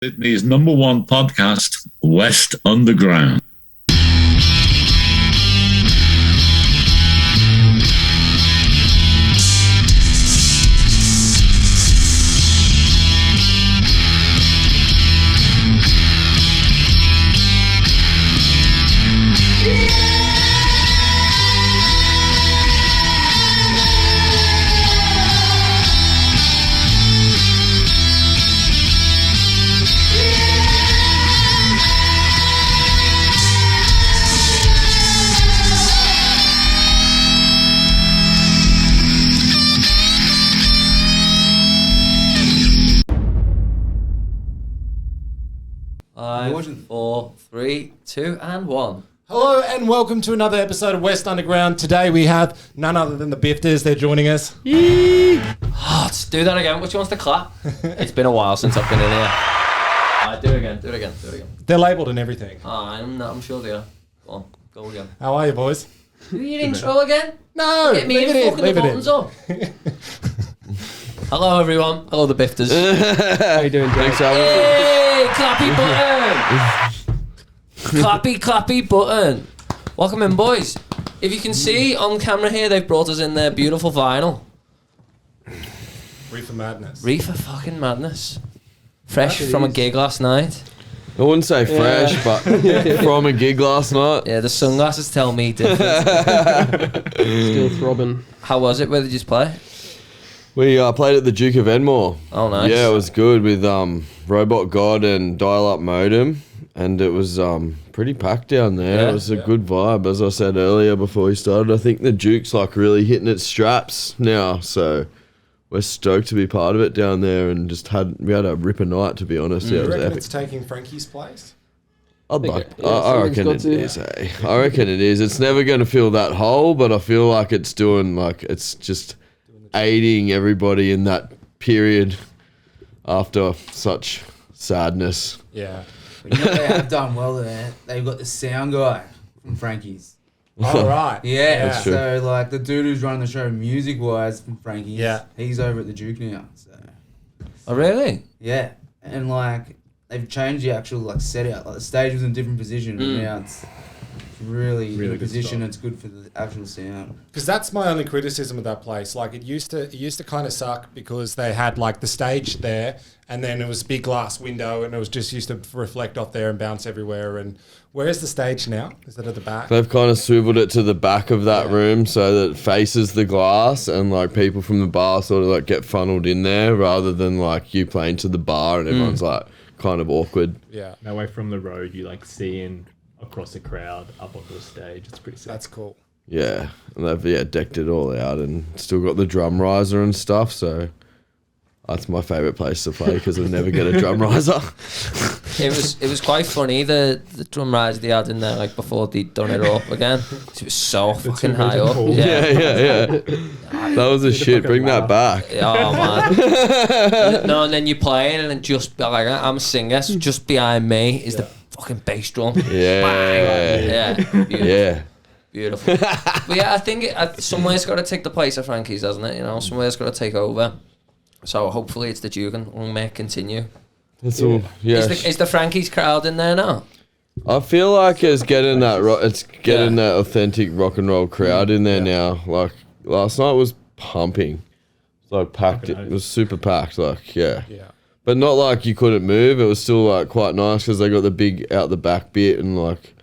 Sydney's number one podcast, West Underground. Five, 4, 3, 2, and 1. Hello and welcome to another episode of West Underground. Today we have none other than the Bifters. They're joining us. Let's do that again. Which wants to clap? It's been a while since I've been in here. Alright, do it again. They're labelled and everything. I'm sure they are. Go on, go again. How are you, boys? Do your intro again? No, Get me leave in, it in. fucking Leave the it in. buttons up. Hello everyone. Hello the Bifters. How you doing, James? Hey, clappy button. clappy button. Welcome in, boys. If you can see on camera here, they've brought us in their beautiful vinyl. Reefer Madness. Reefer fucking madness. Fresh from a gig last night. I wouldn't say fresh, but from a gig last night. Yeah, the sunglasses tell me different. Still throbbing. How was it? Where did you play? We played at the Duke of Edmore. Oh, nice. Yeah, it was good with Robot God and Dial-Up Modem, and it was pretty packed down there. Yeah. It was a good vibe, as I said earlier before we started. I think the Duke's like really hitting its straps now, so we're stoked to be part of it down there, and we had a ripper night, to be honest. Yeah, Do it you was reckon epic. it's taking Frankie's place? I reckon it is. I reckon it is. It's never going to fill that hole, but I feel like it's doing it's just aiding everybody in that period after such sadness. Yeah. But you know they have done well there. They've got the sound guy from Frankie's. All right. Yeah, That's true. so like the dude who's running the show music-wise from Frankie's, Yeah. he's over at the Duke now. So Oh, really? yeah, and like they've changed the actual like setup. Like the stage was in a different position, but now it's really in a good position stuff. that's good for the actual sound. Because that's my only criticism of that place. Like it used to kind of suck because they had like the stage there, and then it was a big glass window, and it was just used to reflect off there and bounce everywhere. And where's the stage now? Is it at the back? They've kind of swiveled it to the back of that room so that it faces the glass, and like people from the bar sort of like get funneled in there rather than like you playing to the bar and everyone's like kind of awkward. Yeah, That way from the road, you like seeing across the crowd up onto the stage. It's pretty sick. that's cool. Yeah, and they've decked it all out and still got the drum riser and stuff, so that's my favourite place to play because I never get a drum riser. It was quite funny, the drum riser they had in there like before they'd done it up again. It was so fucking high up. Yeah. That was a shit. Bring that back. Oh man. No, and then you're playing and then just like I'm a singer, so just behind me is the fucking bass drum. Yeah. Yeah. Beautiful. But yeah, I think somewhere's got to take the place of Frankie's, hasn't it? You know, somewhere's got to take over. So hopefully it's the Duke and we may continue. That's all. Yeah. Is the Frankie's crowd in there now? I feel like it's getting that that authentic rock and roll crowd in there now. Like last night was pumping. It's like packed. It was super packed. Like yeah. But not like you couldn't move. It was still like quite nice because they got the big out the back bit and like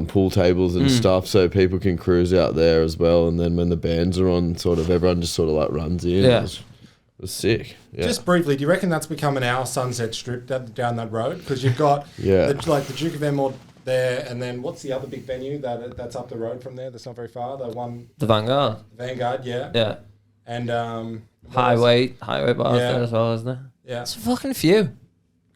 pool tables and stuff, so people can cruise out there as well. And then when the bands are on, sort of everyone just sort of like runs in. Yeah. It was sick. Yeah. Just briefly, do you reckon that's becoming our Sunset Strip down that road? Because you've got the Duke of Edmore there, and then what's the other big venue that's up the road from there? That's not very far. The Vanguard. Vanguard, yeah. Yeah. And Highway bars there as well, isn't there? Yeah. It's a fucking few.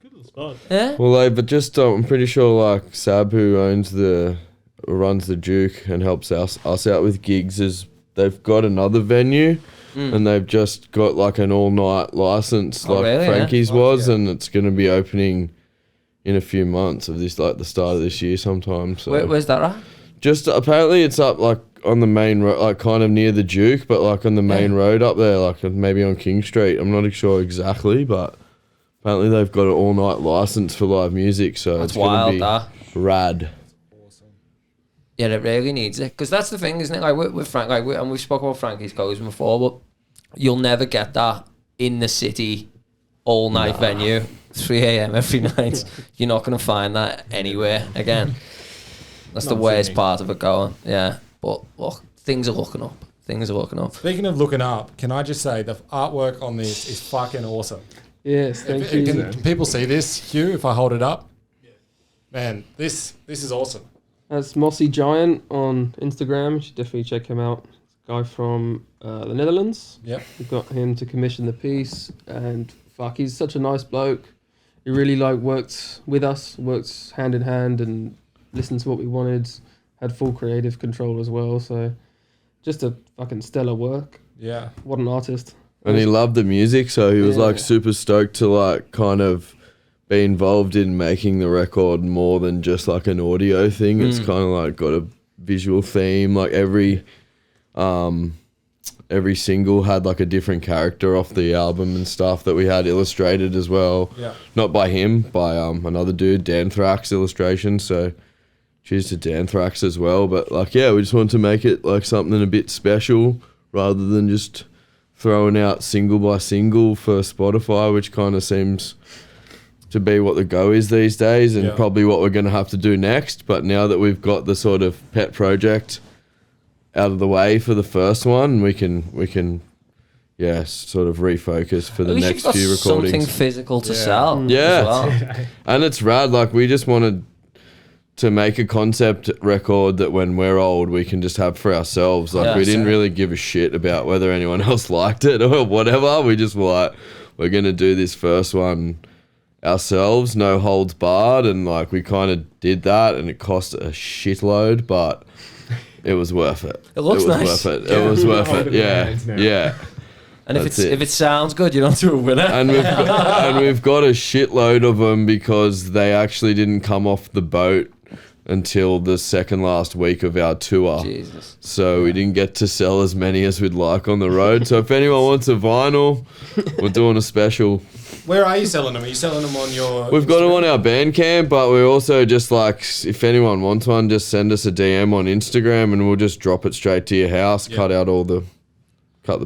Good little spot. Yeah. Well, but just I'm pretty sure like Sab, who runs the Duke and helps us out with gigs, they've got another venue. And they've just got like an all-night license, really? Frankie's Yeah. was, Yeah. and it's going to be opening in a few months of this, like the start of this year sometime. So Where's that at? just apparently it's up like on the main road, like kind of near the Duke, but like on the main road up there, like maybe on King Street. I'm not sure exactly, but apparently they've got an all-night license for live music, so That's it's going to wild, be rad. Yeah, it really needs it. Because that's the thing, isn't it? Like with Frank, and we've spoken about Frankie's Closing before, but you'll never get that in the city all-night venue, 3 a.m. every night. You're not going to find that anywhere again. That's the worst part of it going. Yeah, but look, things are looking up. Speaking of looking up, can I just say the artwork on this is fucking awesome. Yes, thank you. Can people see this, Hugh, if I hold it up? Man, this is awesome. That's Mossy Giant on Instagram. You should definitely check him out. Guy from the Netherlands. Yep. We got him to commission the piece, and fuck, he's such a nice bloke. He really worked with us, worked hand in hand, and listened to what we wanted. Had full creative control as well. So, just a fucking stellar work. Yeah. What an artist. And he loved the music, so he was super stoked to kind of be involved in making the record more than just like an audio thing. It's kind of got a visual theme. Like every single had a different character off the album and stuff that we had illustrated as well. Yeah. Not by him, by another dude, Dan Thrax illustration. So cheers to Dan Thrax as well. But we just wanted to make it something a bit special rather than just throwing out single by single for Spotify, which kind of seems to be what the go is these days, and probably what we're going to have to do next. But now that we've got the sort of pet project out of the way for the first one, we can sort of refocus for the next few recordings. Something physical to sell. Yeah, as well. and it's rad. We just wanted to make a concept record that when we're old we can just have for ourselves. We didn't really give a shit about whether anyone else liked it or whatever. We just were we're gonna do this first one ourselves, no holds barred, and we kind of did that, and it cost a shitload, but it was worth it. It looks nice. Worth it. It was worth it. Yeah. And if it sounds good, you don't do it with it. And we've got a shitload of them because they actually didn't come off the boat until the second last week of our tour. Jesus. So we didn't get to sell as many as we'd like on the road. So if anyone wants a vinyl, we're doing a special. Where are you selling them? Are you selling them on your... We've got them on our Bandcamp, but we're also just if anyone wants one, just send us a DM on Instagram and we'll just drop it straight to your house, cut the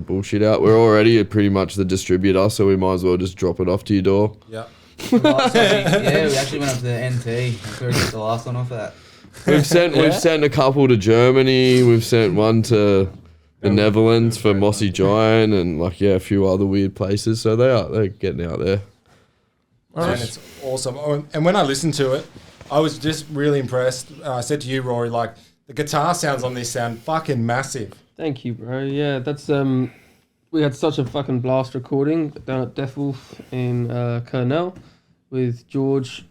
bullshit out. We're already pretty much the distributor, so we might as well just drop it off to your door. Yeah. We actually went up to the NT. We got the last one off that. We've sent a couple to Germany. We've sent one to the Netherlands for Mossy Giant, and a few other weird places. So they're getting out there. And it's awesome. Oh, and when I listened to it, I was just really impressed. I said to you, Rory, the guitar sounds on this sound fucking massive. Thank you, bro. Yeah, that's we had such a fucking blast recording down at Death Wolf in Kernel with Georgiadis.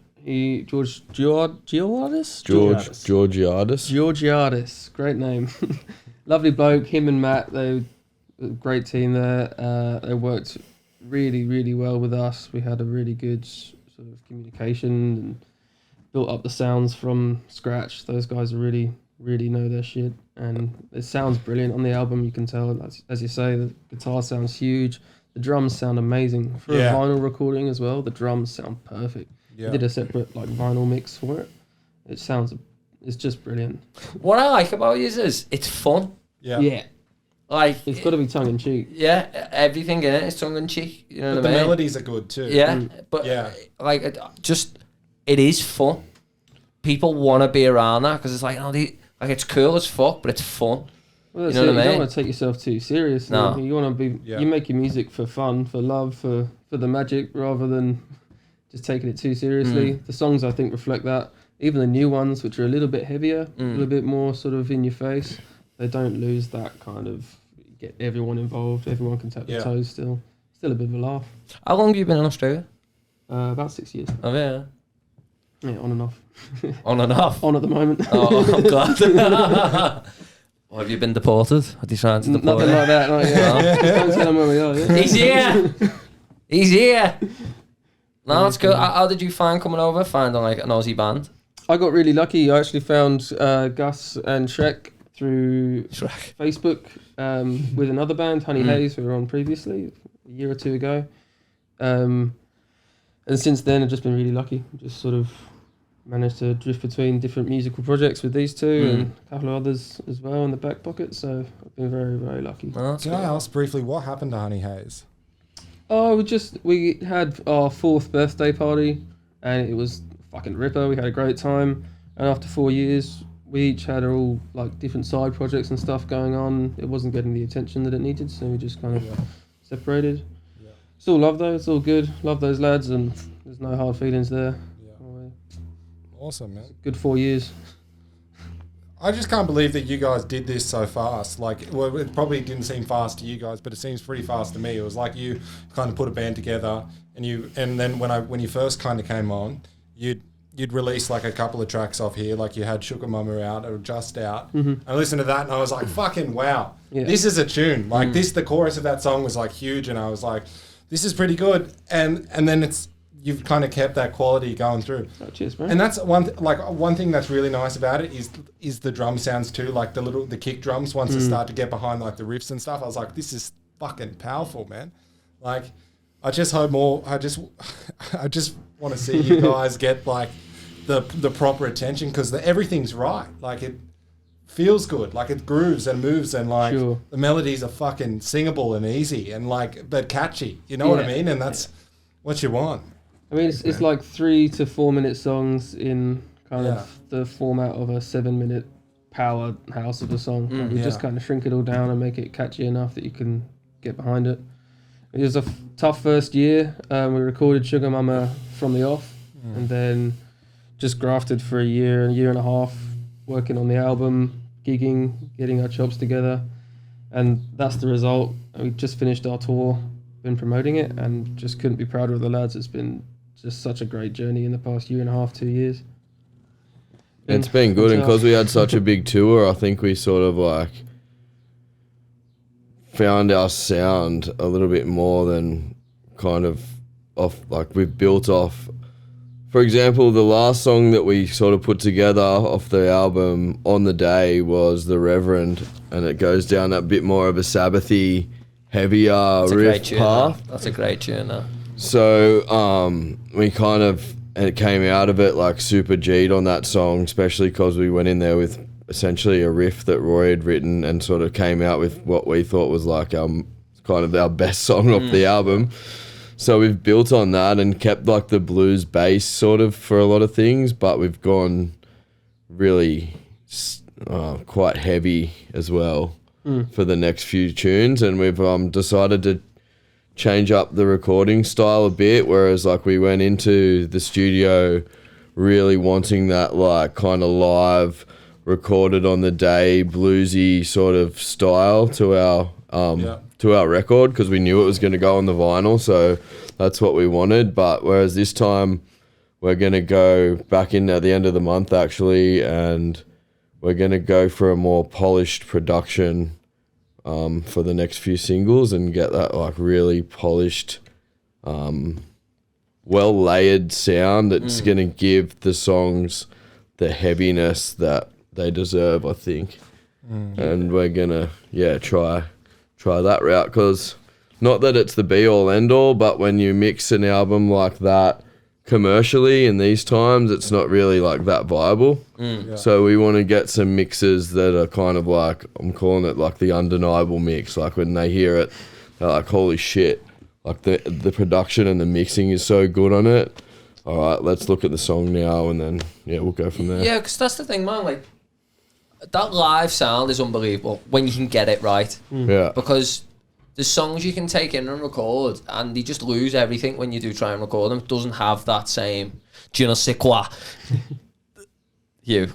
Georgiadis, great name. Lovely bloke, him and Matt, they were a great team there. They worked really, really well with us. We had a really good sort of communication and built up the sounds from scratch. Those guys really know their shit, and it sounds brilliant on the album. You can tell, as you say, the guitar sounds huge. The drums sound amazing for a vinyl recording as well. The drums sound perfect. Yeah. Did a separate vinyl mix for it. It's just brilliant. What I like about you is it's fun. Yeah. It's got to be tongue in cheek. Yeah, everything in it is tongue in cheek. You know But what I mean? the melodies are good too. Yeah, but it is fun. People want to be around that because it's it's cool as fuck, but it's fun. Well, you know what I mean? You don't want to take yourself too seriously. No. You want to be. Yeah. You make your music for fun, for love, for the magic, rather than just taking it too seriously. The songs, I think, reflect that. Even the new ones, which are a little bit heavier, a little bit more sort of in your face, they don't lose that kind of get everyone involved. Everyone can tap their toes still. Still a bit of a laugh. How long have you been in Australia? About 6 years. Oh yeah. Yeah, on and off. On and off. On at the moment. Oh, I'm glad. Or have you been deported? Are you trying to deport Nothing you? like that. Not yet. Just don't tell them where we are. Yeah. He's here. He's here. No, that's good. How did you finding an Aussie band? I got really lucky. I actually found Gus and Shrek through Facebook with another band, Honey Hayes, who were on previously a year or two ago. And since then, I've just been really lucky. Just sort of managed to drift between different musical projects with these two and a couple of others as well in the back pocket. So I've been very, very lucky. Oh, Can I ask briefly what happened to Honey Haze? Oh, we had our 4th birthday party, and it was fucking ripper. We had a great time, and after 4 years, we each had all like different side projects and stuff going on. It wasn't getting the attention that it needed, so we just kind of separated. Yeah. Still love though. It's all good. Love those lads, and there's no hard feelings there. Yeah. Awesome, man. Good 4 years. I just can't believe that you guys did this so fast. Like, well, it probably didn't seem fast to you guys, but it seems pretty fast to me. It was like you kind of put a band together, and then when you first kind of came on, you'd release like a couple of tracks off here, like you had Sugar Mama out or just out. I listened to that and I was like, fucking wow, this is a tune. Like the chorus of that song was like huge, and I was like, this is pretty good. And then you've kind of kept that quality going through. Oh, cheers, bro. And that's one thing that's really nice about it is the drum sounds too, like the kick drums once they start to get behind like the riffs and stuff. I was like, this is fucking powerful, man. Like, I just hope more. I just want to see you guys get like the proper attention, because everything's right. Like, it feels good. Like, it grooves and moves, and like the melodies are fucking singable and easy and like but catchy. You know what I mean? And that's what you want. I mean, it's like 3 to 4 minute songs in kind of the format of a 7-minute powerhouse of a song. We just kind of shrink it all down and make it catchy enough that you can get behind it. It was a tough first year. We recorded Sugar Mama from the off, and then just grafted for a year and a half, working on the album, gigging, getting our chops together, and that's the result. We just finished our tour, been promoting it, and just couldn't be prouder of the lads. It's been just such a great journey in the past year and a half, 2 years. It's been good, and because we had such a big tour, I think we sort of like found our sound a little bit more than kind of off, like we've built off. For example, the last song that we sort of put together off the album On the Day was The Reverend, and it goes down that bit more of a Sabbathy, heavier riff path. That's a great tune, though. So we kind of, and it came out of it like super G'd on that song, especially because we went in there with essentially a riff that Roy had written and sort of came out with what we thought was like kind of our best song off the album. So we've built on that and kept like the blues bass sort of for a lot of things, but we've gone really quite heavy as well for the next few tunes, and we've decided to change up the recording style a bit, whereas like we went into the studio really wanting that like kind of live recorded on the day bluesy sort of style to our record, because we knew it was going to go on the vinyl, so that's what we wanted. But whereas this time we're going to go back in at the end of the month actually, and we're going to go for a more polished production for the next few singles and get that like really polished well layered sound that's going to give the songs the heaviness that they deserve, I think. And we're going to try that route, because not that it's the be all end all, but when you mix an album like that commercially in these times, it's not really like that viable. So we want to get some mixes that are kind of like, I'm calling it like the undeniable mix, like when they hear it they're like, holy shit, like the production and the mixing is so good on it. All right, let's look at the song now, and then we'll go from there. Yeah, because that's the thing, man, like that live sound is unbelievable when you can get it right. Yeah. Because there's songs you can take in and record, and they just lose everything when you do try and record them. It doesn't have that same je ne sais quoi. Je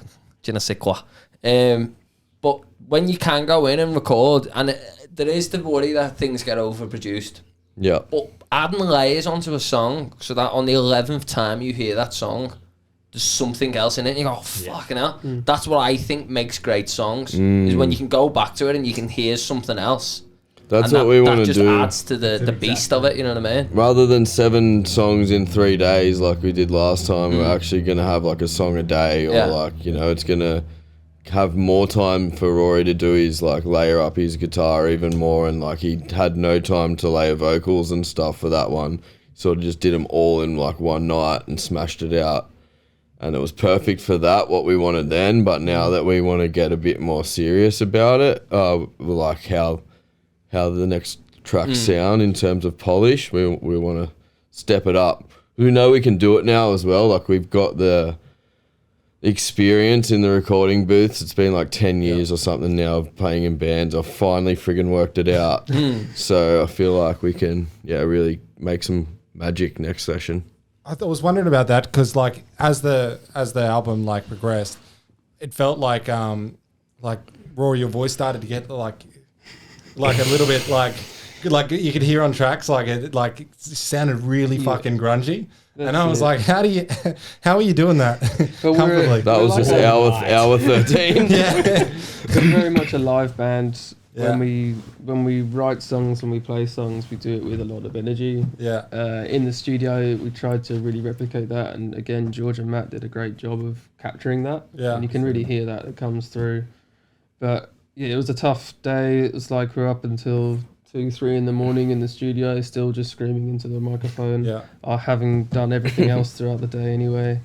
ne sais quoi. But when you can go in and record, and there is the worry that things get overproduced. Yeah. But adding layers onto a song so that on the 11th time you hear that song, there's something else in it and you go, oh, fucking hell. That's what I think makes great songs, is when you can go back to it and you can hear something else. That's what we want to do. That just adds to the beast of it, you know what I mean? Rather than 7 songs in 3 days like we did last time, we're actually going to have like a song a day, or like, you know, it's going to have more time for Rory to do his like layer up his guitar even more, and like he had no time to layer vocals and stuff for that one. sort of just did them all in like one night and smashed it out. And it was perfect for that, what we wanted then. But now that we want to get a bit more serious about it, like how the next tracks sound in terms of polish, we want to step it up. We know we can do it now as well. Like we've got the experience in the recording booths. It's been like 10 years or something now of playing in bands. I've finally friggin' worked it out. So I feel like we can, really make some magic next session. I was wondering about that because, like, as the album like progressed, it felt like Rory, your voice started to get like a little bit like you could hear on tracks like it sounded really fucking grungy. And I was like, how are you doing that comfortably? That was just hour 13. We're very much a live band. When we write songs, when we play songs, we do it with a lot of energy. In the studio, we tried to really replicate that, and again, George and Matt did a great job of capturing that. And you can really hear that it comes through. But yeah, it was a tough day. It was like we're up until 2-3 in the morning in the studio, still just screaming into the microphone. Having done everything else throughout the day anyway.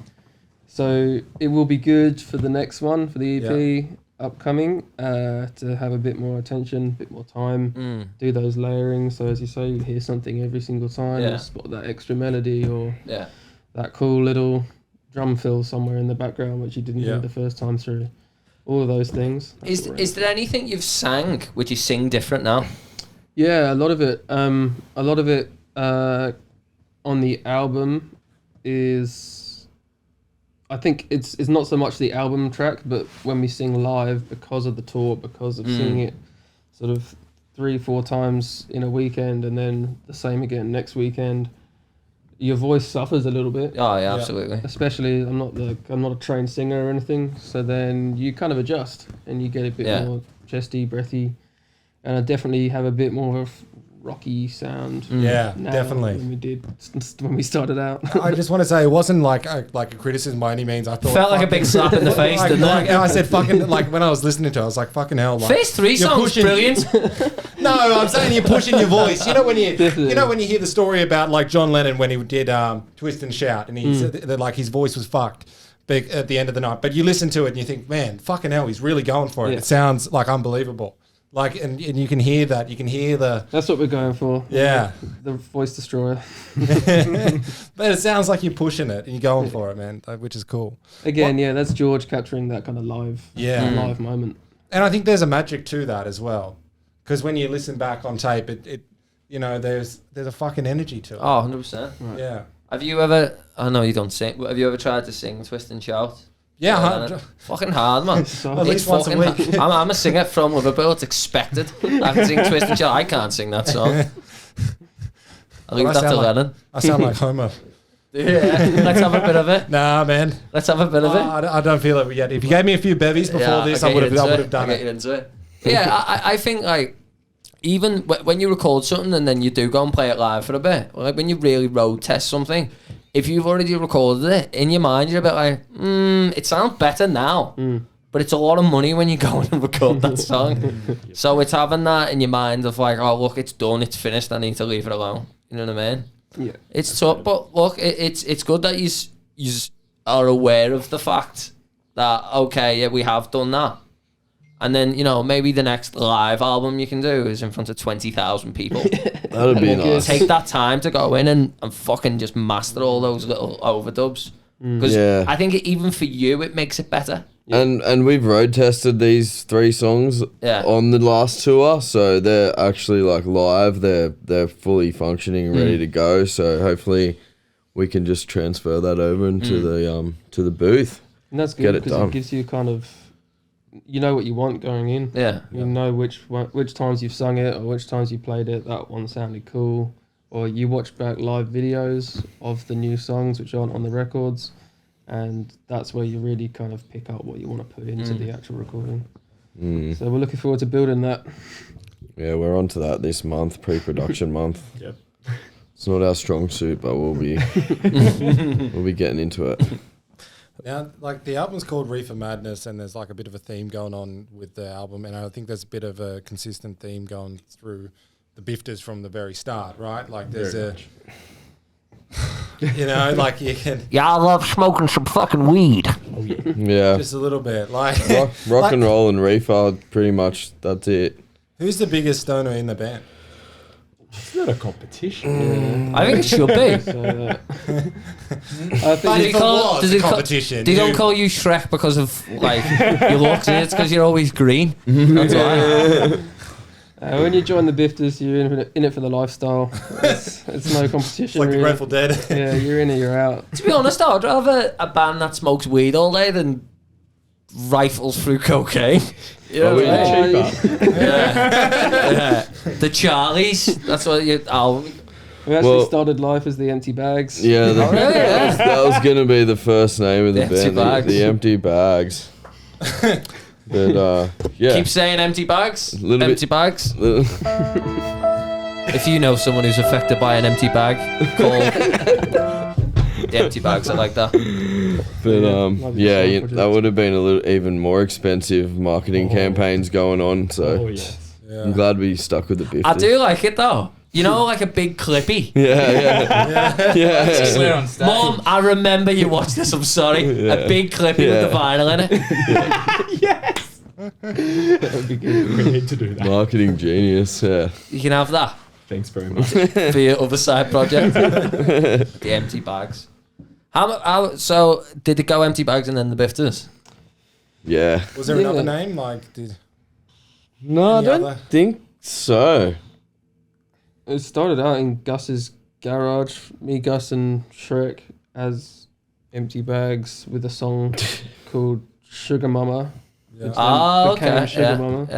So it will be good for the next one, for the EP. Upcoming, to have a bit more attention, a bit more time, do those layering. So as you say, you hear something every single time, spot that extra melody or that cool little drum fill somewhere in the background which you didn't hear the first time through. All of those things. Is there anything you've sang which you sing different now? Yeah, a lot of it. On the album is. I think it's not so much the album track, but when we sing live, because of the tour, because of singing it sort of 3-4 times in a weekend and then the same again next weekend, your voice suffers a little bit. Oh yeah, absolutely. Especially I'm not a trained singer or anything, so then you kind of adjust and you get a bit more chesty, breathy, and I definitely have a bit more of rocky sound. Definitely. Than we did when we started out. I just want to say it wasn't like a criticism by any means. I thought felt like a big slap in the face, didn't it? I said fucking like when I was listening to it, I was like fucking hell. Like, First 3 songs, brilliant. No, I'm saying you're pushing your voice. You know when you hear the story about like John Lennon when he did Twist and Shout and he said that like his voice was fucked big at the end of the night, but you listen to it and you think, man, fucking hell, he's really going for it. It sounds like unbelievable. Like, and you can hear that. You can hear the... That's what we're going for. Yeah. The voice destroyer. But it sounds like you're pushing it and you're going for it, man, which is cool. Again, that's George capturing that kind of live moment. And I think there's a magic to that as well. Because when you listen back on tape, it there's a fucking energy to it. Oh, 100%. Right. Yeah. Have you ever... I know you don't sing, but have you ever tried to sing Twist and Shout? Yeah, fucking hard, man. At least once a week. I'm a singer from Liverpool. It's expected. I can sing Twist and Shout. I can't sing that song. I'll leave that to Lennon. I sound like Homer. Let's have a bit of it. Nah, man. Let's have a bit of it. I don't feel it yet. If you gave me a few bevies before this, I would have done it. Into it. Yeah, I think like even when you record something and then you do go and play it live for a bit, like when you really road test something. If you've already recorded it, in your mind you're a bit like, it sounds better now. But it's a lot of money when you go and record that song. So it's having that in your mind of like, oh, look, it's done, it's finished, I need to leave it alone. You know what I mean? Yeah. It's tough, but look, it's good that you are aware of the fact that, okay, yeah, we have done that. And then, maybe the next live album you can do is in front of 20,000 people. That'd be nice. Take that time to go in and fucking just master all those little overdubs. Because I think even for you, it makes it better. And we've road tested these 3 songs on the last tour, so they're actually like live. They're fully functioning and ready to go. So hopefully we can just transfer that over into the booth. And that's good because it gives you kind of... You know what you want going in. Yeah. You know which times you've sung it or which times you played it. That one sounded cool. Or you watch back live videos of the new songs which aren't on the records, and that's where you really kind of pick up what you want to put into the actual recording. So we're looking forward to building that. Yeah, we're on to that this month, pre-production month. Yep. It's not our strong suit, but we'll be getting into it. Now, like the album's called Reefer Madness, and there's like a bit of a theme going on with the album, and I think there's a bit of a consistent theme going through the Bifters from the very start, right? Like there's You know, like you can Yeah, I love smoking some fucking weed. Oh yeah. Yeah. just a little bit. Like, Rock like, and roll and reefer, pretty much. That's it. Who's the biggest stoner in the band? It's not a competition. I think it should be. So, I But think if it was does a it call- competition, They don't call you Shrek because of like your looks. It's because you're always green. That's why. when you join the Bifters, you're in it for the lifestyle. It's no competition. like the really. Grateful Dead. Yeah, you're in or you're out. To be honest, I'd rather a band that smokes weed all day than rifles through cocaine. You know Oh, what I mean? yeah. Cheaper. Yeah. The Charlies. That's what you. Oh, We actually Well- started life as the Empty Bags. Yeah, Oh, really? Yeah. that was gonna be the first name of the The Empty band, Bags. the Empty Bags. But yeah, Keep saying empty bags. Little bit- Empty bags. If you know someone who's affected by an empty bag, call the empty bags. I like that. but Love yeah, your song that project. would have been a little even more expensive marketing campaigns going on. So Oh yes. I'm glad we stuck with the Bifters. I do like it though. You know, like a big clippy. Yeah. Swear on stage. Mom, I remember you watched this. I'm sorry. Yeah. A big clippy with the vinyl in it. Yes. That would be good. We need to do that. Marketing genius. Yeah. You can have that Thanks very much. for your other side project. The empty bags. So did it go empty bags and then the Bifters? Yeah. Was there Yeah. another name? Like, did No, I Any don't other? think so. It started out in Gus's garage. Me, Gus, and Shrek as Empty Bags with a song called Sugar Mama. yeah. Oh, became okay. Sugar Yeah. Mama.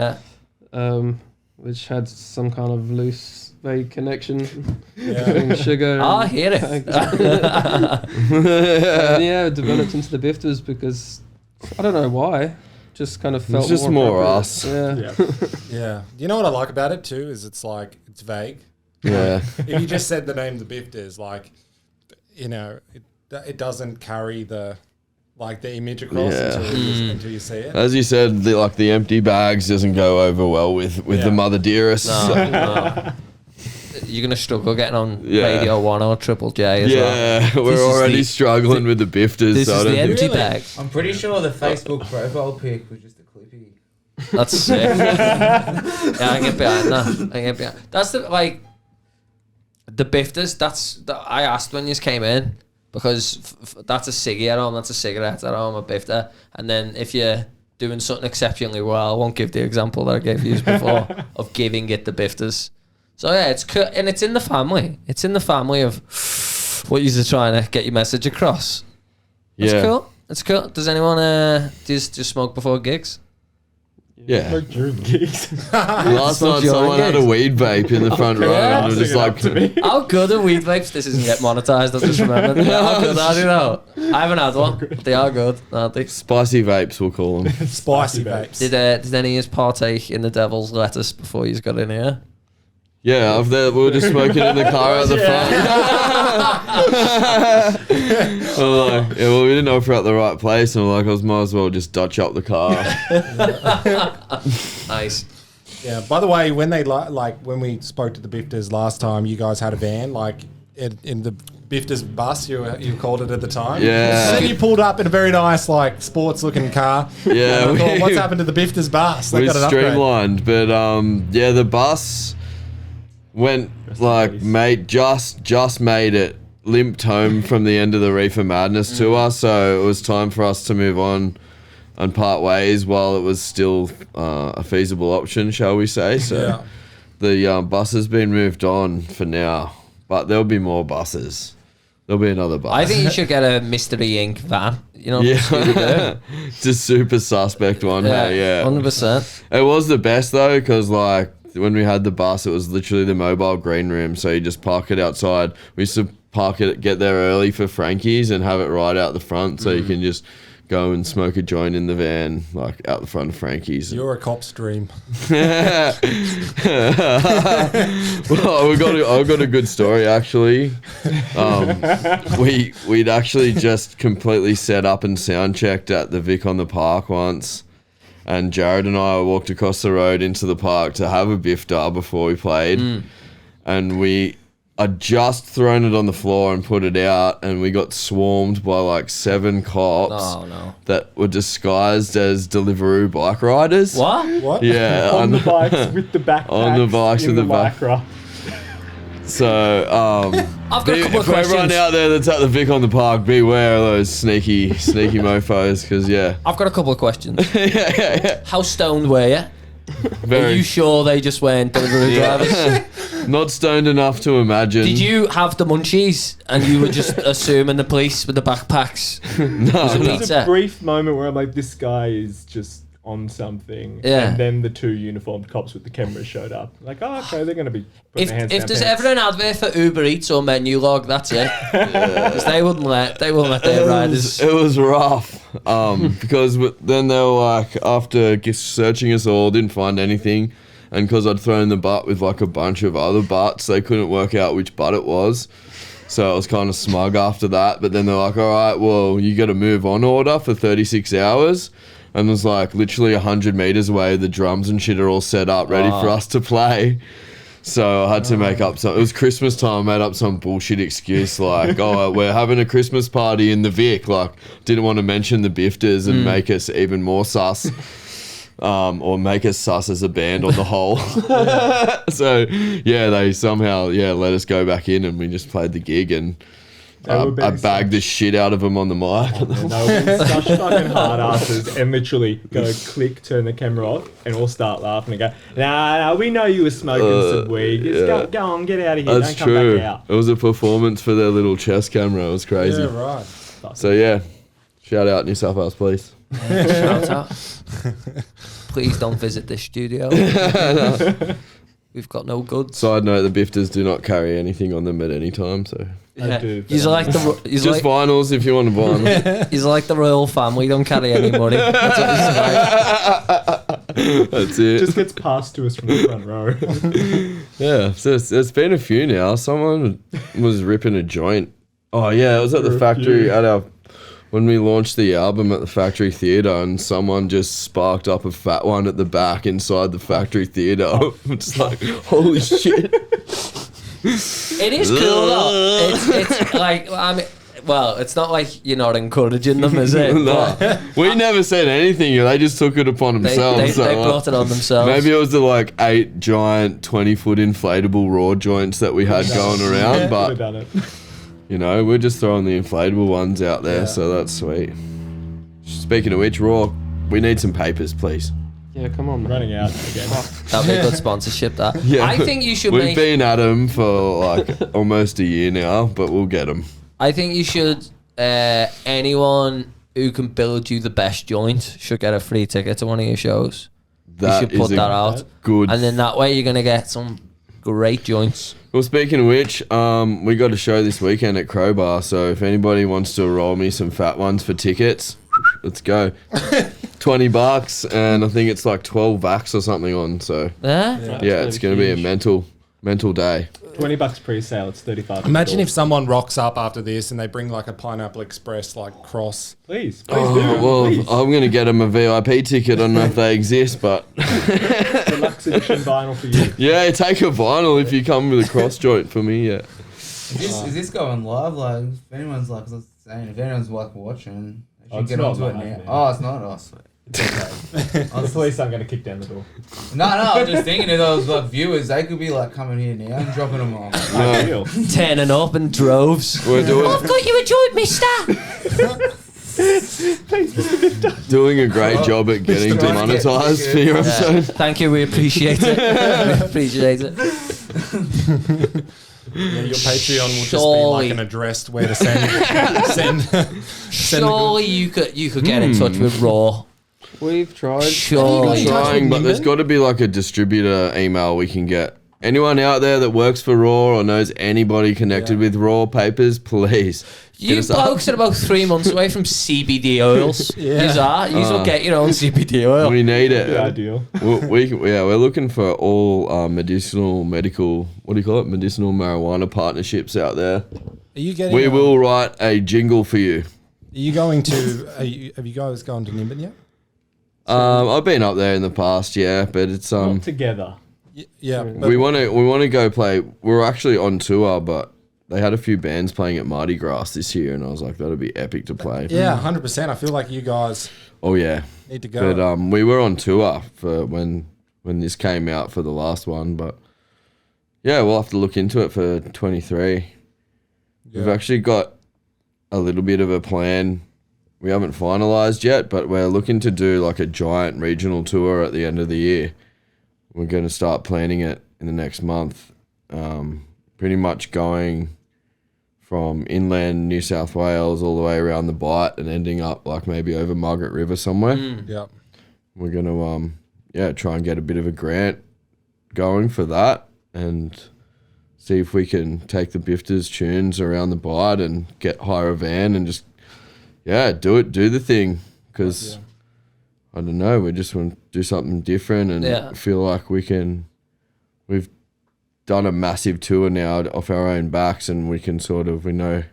Yeah. Which had some kind of loose, vague connection Yeah. between sugar. I and hear it. and yeah, it developed into the Bifters because I don't know why. Just kind of felt It's just more appropriate. us. Yeah. Yeah. Yeah. You know what I like about it too is it's like it's vague. Yeah. If you just said the name the Bifters, like, you know, it doesn't carry the image across Yeah. until you see it. As you said, the empty bags doesn't go over well with Yeah. the Mother Dearest. No, no. You're gonna struggle getting on Yeah. Radio 1 or Triple J as well. Yeah, This we're is already the- struggling with the Bifters. This so I is don't the think- empty Really? bag. I'm pretty sure the Facebook profile pic was just a clippy. That's sick. Yeah, I can get behind that. I can get behind. That's the Bifters. I asked when you came in because that's a ciggy at home. That's a cigarette at home. A Bifter. And then if you're doing something exceptionally well, I won't give the example that I gave you before of giving it the Bifters. So yeah, it's and it's in the family. It's in the family of what you're trying to get your message across. It's Yeah. cool. It's cool. Does anyone just smoke before gigs? Yeah. Like during gigs. Last Smoke night your someone had a gigs. weed vape in the front row, Yeah. and it was just like, to me. How good are weed vapes? This isn't yet monetized. I've just remembered. How good are they though? I haven't had one. They are good, aren't they? spicy vapes, we'll call them. Spicy vapes. vapes. Did any of you partake in the devil's lettuce before you got in here? Yeah, we were just smoking in the car at the front. Well, we didn't know if we were at the right place, and we're like, I might as well just Dutch up the car. Nice. Yeah. By the way, when they when we spoke to the Bifters last time, you guys had a van in the Bifters bus. You called it at the time. Yeah. And then you pulled up in a very nice sports looking car. Yeah, And I thought, we- what's happened to the Bifters bus? They We got an upgrade. streamlined, but yeah, the bus went just made it, limped home from the end of the Reefer Madness tour, so it was time for us to move on and part ways while it was still a feasible option, shall we say. So Yeah. the bus has been moved on for now, but there'll be more buses. There'll be another bus. I think you should get a Mystery Inc. van. You know, yeah, it's a super suspect one. Yeah, 100%. It was the best though, because when we had the bus, it was literally the mobile green room. So you just park it outside. We used to park it, get there early for Frankie's, and have it right out the front, so you can just go and smoke a joint in the van, out the front of Frankie's. You're a cop's dream. Well, I've got a good story actually. We'd actually just completely set up and sound checked at the Vic on the Park once, and Jared and I walked across the road into the park to have a Bifter before we played, and we I'd just thrown it on the floor and put it out, and we got swarmed by like 7 cops Oh no. that were disguised as Deliveroo bike riders. What? What? Yeah, On the bikes with the backpacks. On the bikes in with the back- Lycra. So, I've got a couple of for everyone questions. out there that's at the Vic on the Park, beware of those sneaky mofos, because I've got a couple of questions. yeah. How stoned were you? Are Very you sure they just weren't Deliveroo drivers? not stoned enough to imagine. Did you have the munchies and you were just assuming the police with the backpacks? No, There's a brief moment where I'm like, this guy is just on something. Yeah. And then the 2 uniformed cops with the cameras showed up. Like, oh, okay, they're going to be putting their hands If down there's pants. ever an advert for Uber Eats or Menu Log, that's it. 'Cause they wouldn't let their riders. It was rough. Because then they were like, after searching us all, didn't find anything. And because I'd thrown the butt with like a bunch of other butts, they couldn't work out which butt it was. So I was kind of smug after that. But then they're like, all right, well, you got a move on order for 36 hours. And it was like literally 100 meters away, the drums and shit are all set up, ready for us to play. So I had to make up some. It was Christmas time. I made up some bullshit excuse like, "Oh, we're having a Christmas party in the Vic." Like, didn't want to mention the Bifters and make us even more sus, or make us sus as a band on the whole. So yeah, they somehow let us go back in, and we just played the gig, and I bagged the shit out of them on the mic. And they were being such fucking hard asses and literally go click, turn the camera off, and all start laughing and go, nah, we know you were smoking some weed. Just go on, get out of here. That's Don't come true. back out. It was a performance for their little chest camera. It was crazy. Yeah, right. So yeah, shout out New South Wales Police. Shout out. Please don't visit this studio. We've got no goods. Side note: the Bifters do not carry anything on them at any time. So Yeah. do, He's like the he's just like, vinyls if you want to buy them. he's like the royal family. Don't carry any money. That's what he's like. That's it. Just gets passed to us from the front row. Yeah, so it's been a few now. Someone was ripping a joint. Oh yeah, it was at the factory when we launched the album at the Factory Theatre, and someone just sparked up a fat one at the back inside the Factory Theatre. It's like, holy shit. It is cool though. It's like, I mean, well, it's not like you're not encouraging them, is it? No, we never said anything. They just took it upon They, themselves. they brought it on themselves. Maybe it was the like 8 giant 20-foot inflatable raw joints that we had going around, Could've but done it. you know, we're just throwing the inflatable ones out there, so that's sweet. Speaking of which, Raw, we need some papers, please. Yeah, come on, man. Running out again. That'd be a good sponsorship. That. Yeah. I think you should We've make. been at them for like almost a year now, but we'll get them. I think you should. Anyone who can build you the best joint should get a free ticket to one of your shows. You should put that out, good. and then that way you're gonna get some great joints. Well, speaking of which, we got a show this weekend at Crowbar, so if anybody wants to roll me some fat ones for tickets, let's go. $20, and I think it's like 12 vax or something on. So Yeah. yeah, it's going to be a mental day. $20 pre-sale. It's $35. Imagine if someone rocks up after this and they bring like a Pineapple Express like cross. Please do. Well, Please. I'm going to get them a VIP ticket. I don't know if they exist, but Deluxe edition vinyl for you. yeah, take a vinyl if you come with a cross joint for me. Yeah. Is this going live? Like, if anyone's like, as I was saying, if anyone's like watching, they should it's get not onto it live, now. man. Oh, it's not. Oh, sweet. Okay. The police aren't going to kick down the door. No, I was just thinking of those like viewers. They could be like coming here now and dropping them off. Ideal. Turning up in droves. We're doing got you a joint, mister. doing a great job at getting Mr. demonetized for your Yeah. episode. Thank you, we appreciate it. We appreciate it. Yeah, your Patreon will just be Surely. like an address where to send. Surely you could get in touch with Raw. We've tried. Surely. Trying, but there's got to be like a distributor email we can get. Anyone out there that works for Raw or knows anybody connected with Raw papers, please. You hit us up. blokes are about 3 months away from CBD oils. Yeah. You will get your own CBD oil. We need it. Yeah, ideal. We're looking for all medicinal marijuana partnerships out there. Are you getting? We will write a jingle for you. Are you going to? Have you guys gone to Nimbin yet? I've been up there in the past, yeah, but it's Not together. Yeah. we want to go play. We're actually on tour, but they had a few bands playing at Mardi Gras this year, and I was like, that'd be epic to play. Yeah, 100%. I feel like you guys Oh yeah. need to go. But we were on tour for when this came out for the last one, but yeah, we'll have to look into it for 23. We've actually got a little bit of a plan. We haven't finalized yet, but we're looking to do like a giant regional tour at the end of the year. We're going to start planning it in the next month. Pretty much going from inland New South Wales all the way around the Bight and ending up like maybe over Margaret River somewhere. Yeah. We're going to try and get a bit of a grant going for that and see if we can take the Bifters tunes around the Bight and hire a van and just do the thing, because I don't know, we just want to do something different and feel like we've done a massive tour now off our own backs, and we know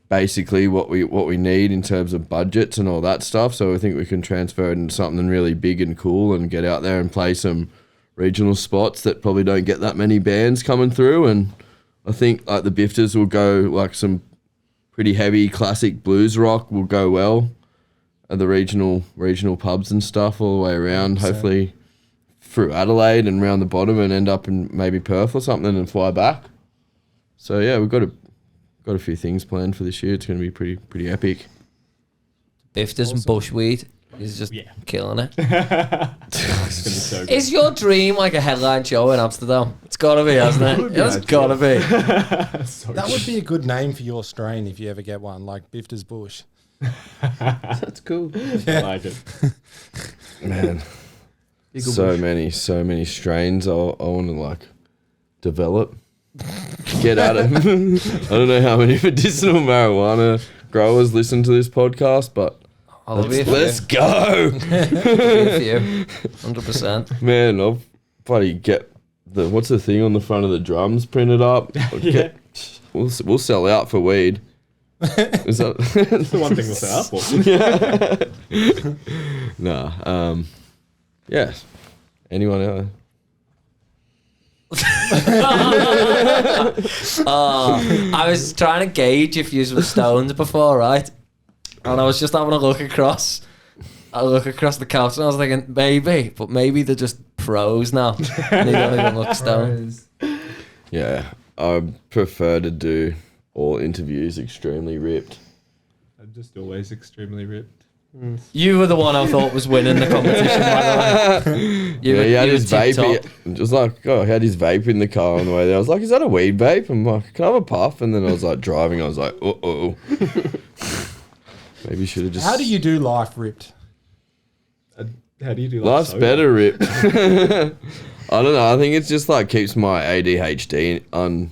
basically what we need in terms of budgets and all that stuff. So I think we can transfer it into something really big and cool and get out there and play some regional spots that probably don't get that many bands coming through. And I think like the Bifters will go, like some pretty heavy classic blues rock will go well at the regional pubs and stuff all the way around. 100%. Hopefully through Adelaide and round the bottom and end up in maybe Perth or something and fly back. So yeah, we've got a few things planned for this year. It's going to be pretty epic. Bifters and Bushweed is just killing it. It's gonna be so good. Is your dream like a headline show in Amsterdam? It's gotta be, hasn't it? It's gotta be. That would be a good name for your strain if you ever get one, like Bifters Bush. That's cool. I like it. Man, so many strains I want to like develop. Get at it. I don't know how many medicinal marijuana growers listen to this podcast, but let's go. 100%. Man, I'll bloody get what's the thing on the front of the drums printed up. We'll sell out for weed. Is that That's the one thing we'll sell out for. Nah. Yeah. Anyone else? I was trying to gauge if you were stoned before, right? And I was just having a look across the couch, and I was thinking maybe they're just pros now. And they don't even look stoned. Yeah, I prefer to do all interviews extremely ripped. I'm just always extremely ripped. You were the one I thought was winning the competition, by the way. He had his vape. Just like, he had his vape in the car on the way there. I was like, is that a weed vape? I'm like, can I have a puff? And then I was like driving. I was like, uh-oh. Maybe you should have just... How do you do life ripped? How do you do Life's better ripped. I don't know. I think it's just like keeps my ADHD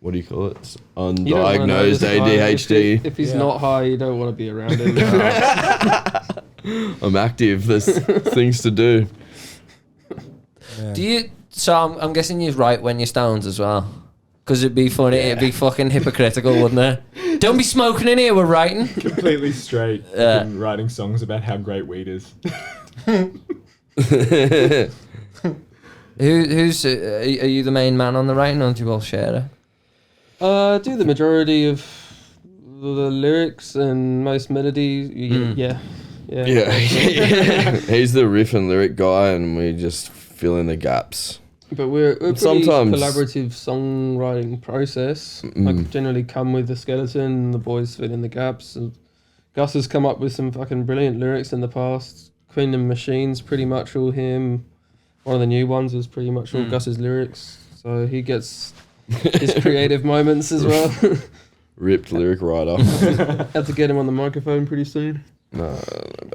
what do you call it? Undiagnosed ADHD. If he's not high, you don't want to be around him. I'm active. There's things to do. Yeah. Do you? So I'm guessing you're right when you're stoned as well, because it'd be funny. It'd be fucking hypocritical, wouldn't it? Don't be smoking in here. We're writing. Completely straight. And writing songs about how great weed is. Who's? Are you the main man on the writing, or do you all share it? I do the majority of the lyrics and most melodies. Yeah. He's the riff and lyric guy, and we just fill in the gaps. But we're a pretty sometimes collaborative songwriting process. I generally come with the skeleton, the boys fill in the gaps. And Gus has come up with some fucking brilliant lyrics in the past. Queen and Machine's pretty much all him. One of the new ones is pretty much all Gus's lyrics. So he gets his creative moments as well. Ripped lyric writer. Have to get him on the microphone pretty soon. No, I don't know about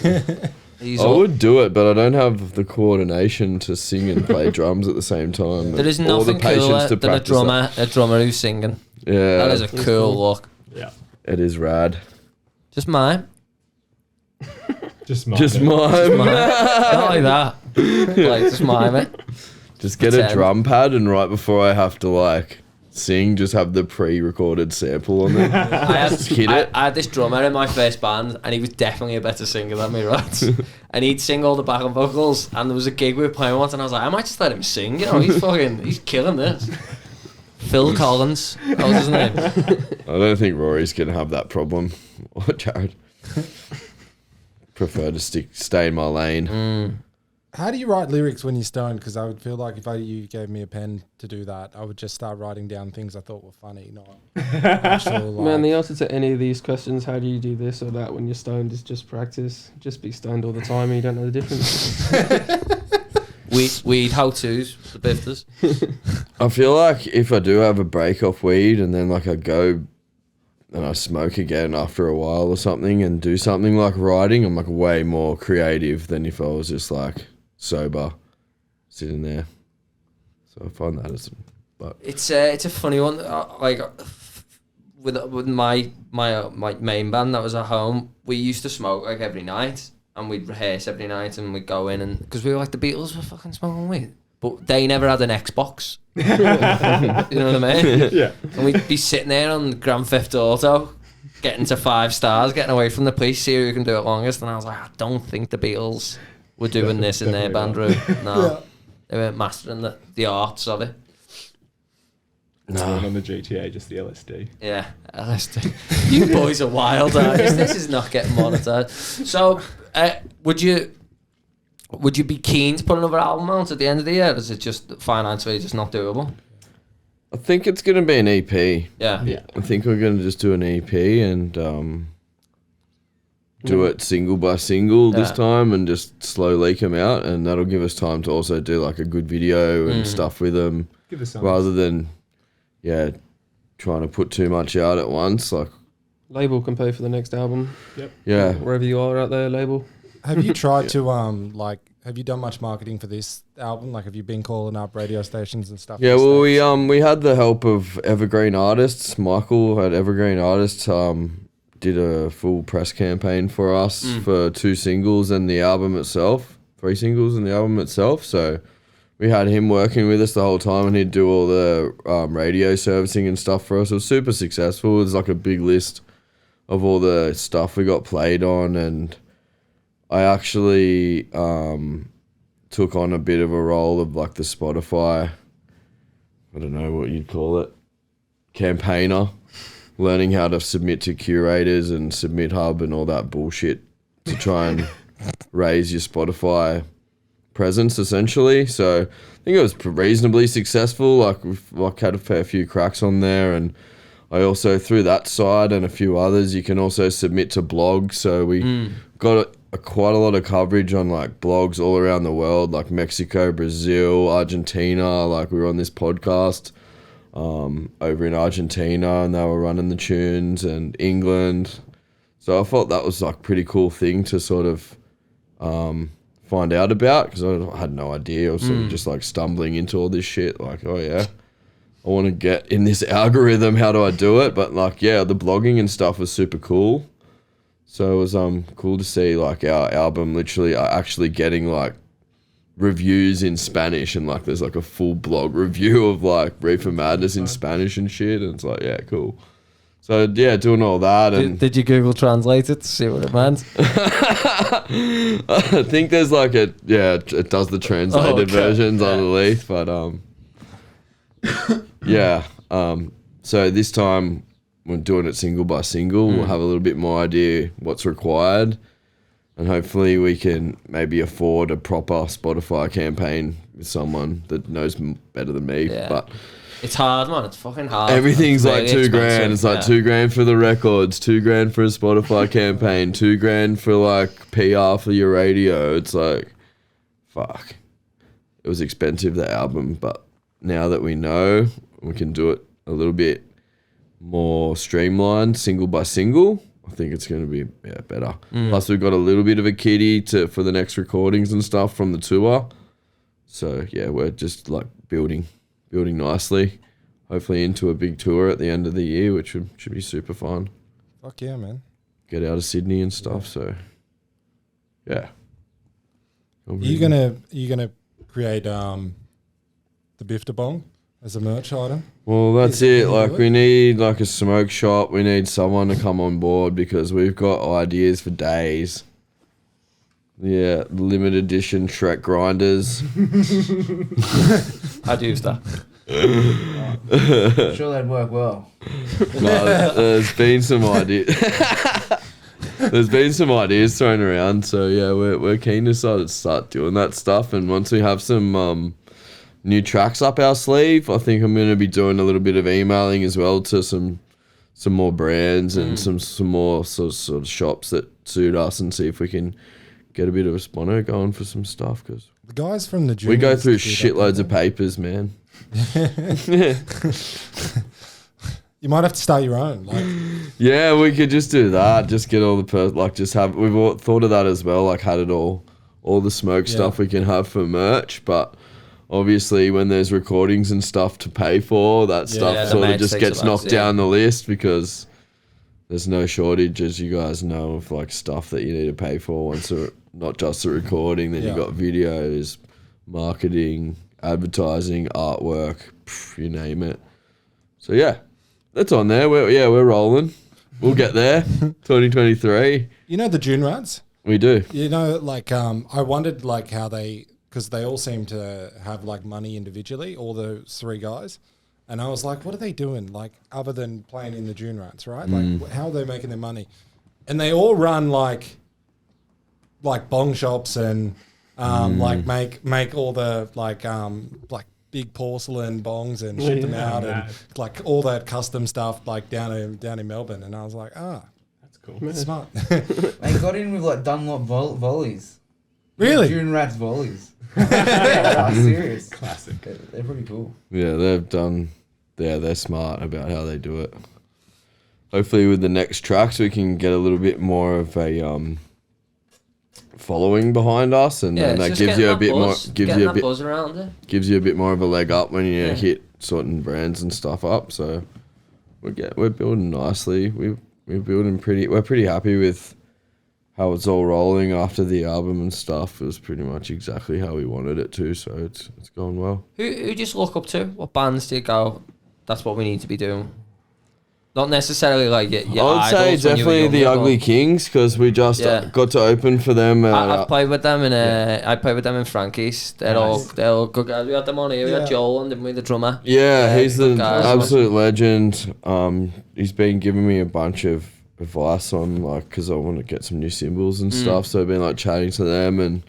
that. I would do it, but I don't have the coordination to sing and play drums at the same time. There is nothing cooler than a drummer who's singing. Yeah. That is a cool look. Yeah. It is rad. Just mime. Just mime. Not like that. Like, just mime it. Just get a drum pad, and right before I have to like sing, just have the pre-recorded sample on there. I had this drummer in my first band, and he was definitely a better singer than me, right? And he'd sing all the backing vocals, and there was a gig we were playing once, and I was like, I might just let him sing, you know, he's killing this. Phil Collins, that was his name. I don't think Rory's gonna have that problem, or Jared. Prefer to stay in my lane. How do you write lyrics when you're stoned? Because I would feel like if you gave me a pen to do that, I would just start writing down things I thought were funny, not actual. Like, Man, the answer to any of these questions, how do you do this or that when you're stoned, is just practice. Just be stoned all the time and you don't know the difference. Weed how-tos, the Bifters. I feel like if I do have a break off weed and then like I go and I smoke again after a while or something and do something like writing, I'm like way more creative than if I was just like sober sitting there. So I find that but It's a funny one. Like with my main band that was at home, we used to smoke like every night, and we'd rehearse every night, and we'd go in, and because we were like, the Beatles were fucking smoking weed, but they never had an Xbox. You know what I mean? Yeah. And we'd be sitting there on Grand Theft Auto, getting to 5 stars, getting away from the police, see who can do it longest. And I was like, I don't think the Beatles were doing this in their band room. No, they weren't mastering the arts of it. Going on the GTA, just the LSD. Yeah, LSD. You boys are wild, aren't you? This is not getting monetized. So, would you be keen to put another album out at the end of the year? Or is it just financially just not doable? I think it's gonna be an EP. Yeah. I think we're gonna just do an EP and do it single by single this time and just slowly come out, and that'll give us time to also do like a good video and stuff with them, rather than trying to put too much out at once. Like Label can pay for the next album. Yep. Yeah. Wherever you are out there, label. have you tried to have you done much marketing for this album? Like, have you been calling up radio stations and stuff? Yeah, well, we had the help of Evergreen Artists. Michael at Evergreen Artists did a full press campaign for us for 2 singles and the album itself, 3 singles and the album itself. So we had him working with us the whole time, and he'd do all the radio servicing and stuff for us. It was super successful. It was like a big list of all the stuff we got played on, and I actually took on a bit of a role of like the Spotify, I don't know what you'd call it, campaigner, learning how to submit to curators and Submit Hub and all that bullshit to try and raise your Spotify presence essentially. So I think it was reasonably successful. Like we've had a fair few cracks on there, and I also, through that side and a few others, you can also submit to blogs. So we got quite a lot of coverage on like blogs all around the world, like Mexico, Brazil, Argentina. Like we were on this podcast over in Argentina, and they were running the tunes, and England. So I thought that was like a pretty cool thing to sort of find out about, because I had no idea. I was sort of just like stumbling into all this shit. Like, oh yeah, I want to get in this algorithm. How do I do it? But like, yeah, the blogging and stuff was super cool. So it was cool to see like our album literally actually getting like reviews in Spanish, and like there's like a full blog review of like Reefer Madness in Spanish and shit, and it's like, yeah, cool. So yeah, doing all that. And Did you Google Translate it to see what it meant? I think there's like it does the translated versions underneath, but so this time we're doing it single by single. We'll have a little bit more idea what's required, and hopefully we can maybe afford a proper Spotify campaign with someone that knows better than me. Yeah. But It's hard, man. It's fucking hard. everything's It's like really $2,000. expensive, It's like $2,000 for the records, $2,000 for a Spotify campaign, $2,000 for like PR for your radio. It's like, fuck. It was expensive, the album, but now that we know, we can do it a little bit more streamlined, single by single. I think it's going to be better. Plus, we've got a little bit of a kitty for the next recordings and stuff from the tour. So yeah, we're just like building nicely, hopefully into a big tour at the end of the year, which should be super fun. Fuck yeah, man. Get out of Sydney and stuff. So yeah. Are you gonna create the Bifter Bong as a merch item? Well, that's Is it it. gonna Like, do we it? need like a smoke shop. We need someone to come on board because we've got ideas for days. Yeah, limited edition Shrek grinders. I'd use that. I'm sure that'd work well. No, there's been some ideas. There's been some ideas thrown around, so yeah, we're keen to start doing that stuff. And once we have some new tracks up our sleeve, I think I'm going to be doing a little bit of emailing as well to some more brands and some more sort of shops that suit us, and see if we can get a bit of a spono going for some stuff, because The guys from the we go juniors through do that, shitloads don't of papers, man. they? You might have to start your own. Like, Yeah, we could just do that. Just get all the just have. We've all thought of that as well. Like, had it all the smoke Yeah. stuff we can have for merch, but obviously when there's recordings and stuff to pay for, that stuff Yeah, the sort of merch just takes gets a lot, knocked down the list, because there's no shortage, as you guys know, of like stuff that you need to pay for once not just the recording. Then Yeah. you got videos, marketing, advertising, artwork, you name it. So yeah, that's on there. We're rolling. We'll get there. 2023. you know the June Rats? We do. You know, like, I wondered, like, how because they all seem to have, like, money individually, all those three guys. And I was like, what are they doing, like, other than playing in the June Rats, right? Like, how are they making their money? And they all run, like bong shops and, like, make all the, like big porcelain bongs and ship them out and, like, all that custom stuff, like, down in Melbourne. And I was like, That's cool. smart. They got in with like Dunlop volleys. Really? June Rats volleys. Yeah, serious. Classic. They're pretty cool. Yeah, they're smart about how they do it. Hopefully with the next tracks we can get a little bit more of a following behind us, and then that gives you a bit more buzz around it. gives you a bit more of a leg up when you hit certain brands and stuff up. So we're building nicely. We're pretty happy with how it's all rolling after the album and stuff. It was pretty much exactly how we wanted it to, so it's going well. Who just look up to? What bands do you go, that's what we need to be doing? Not necessarily like your I would say idols when you were definitely the younger, Ugly but Kings, because we just got to open for them. I've played with them in I played with them in Frankie's. They're all good guys. We had them on here. We had Joel on, didn't we, the drummer? Yeah, he's good the guys. absolute legend. He's been giving me a bunch of advice on, like, because I want to get some new cymbals and stuff. So I've been like chatting to them, and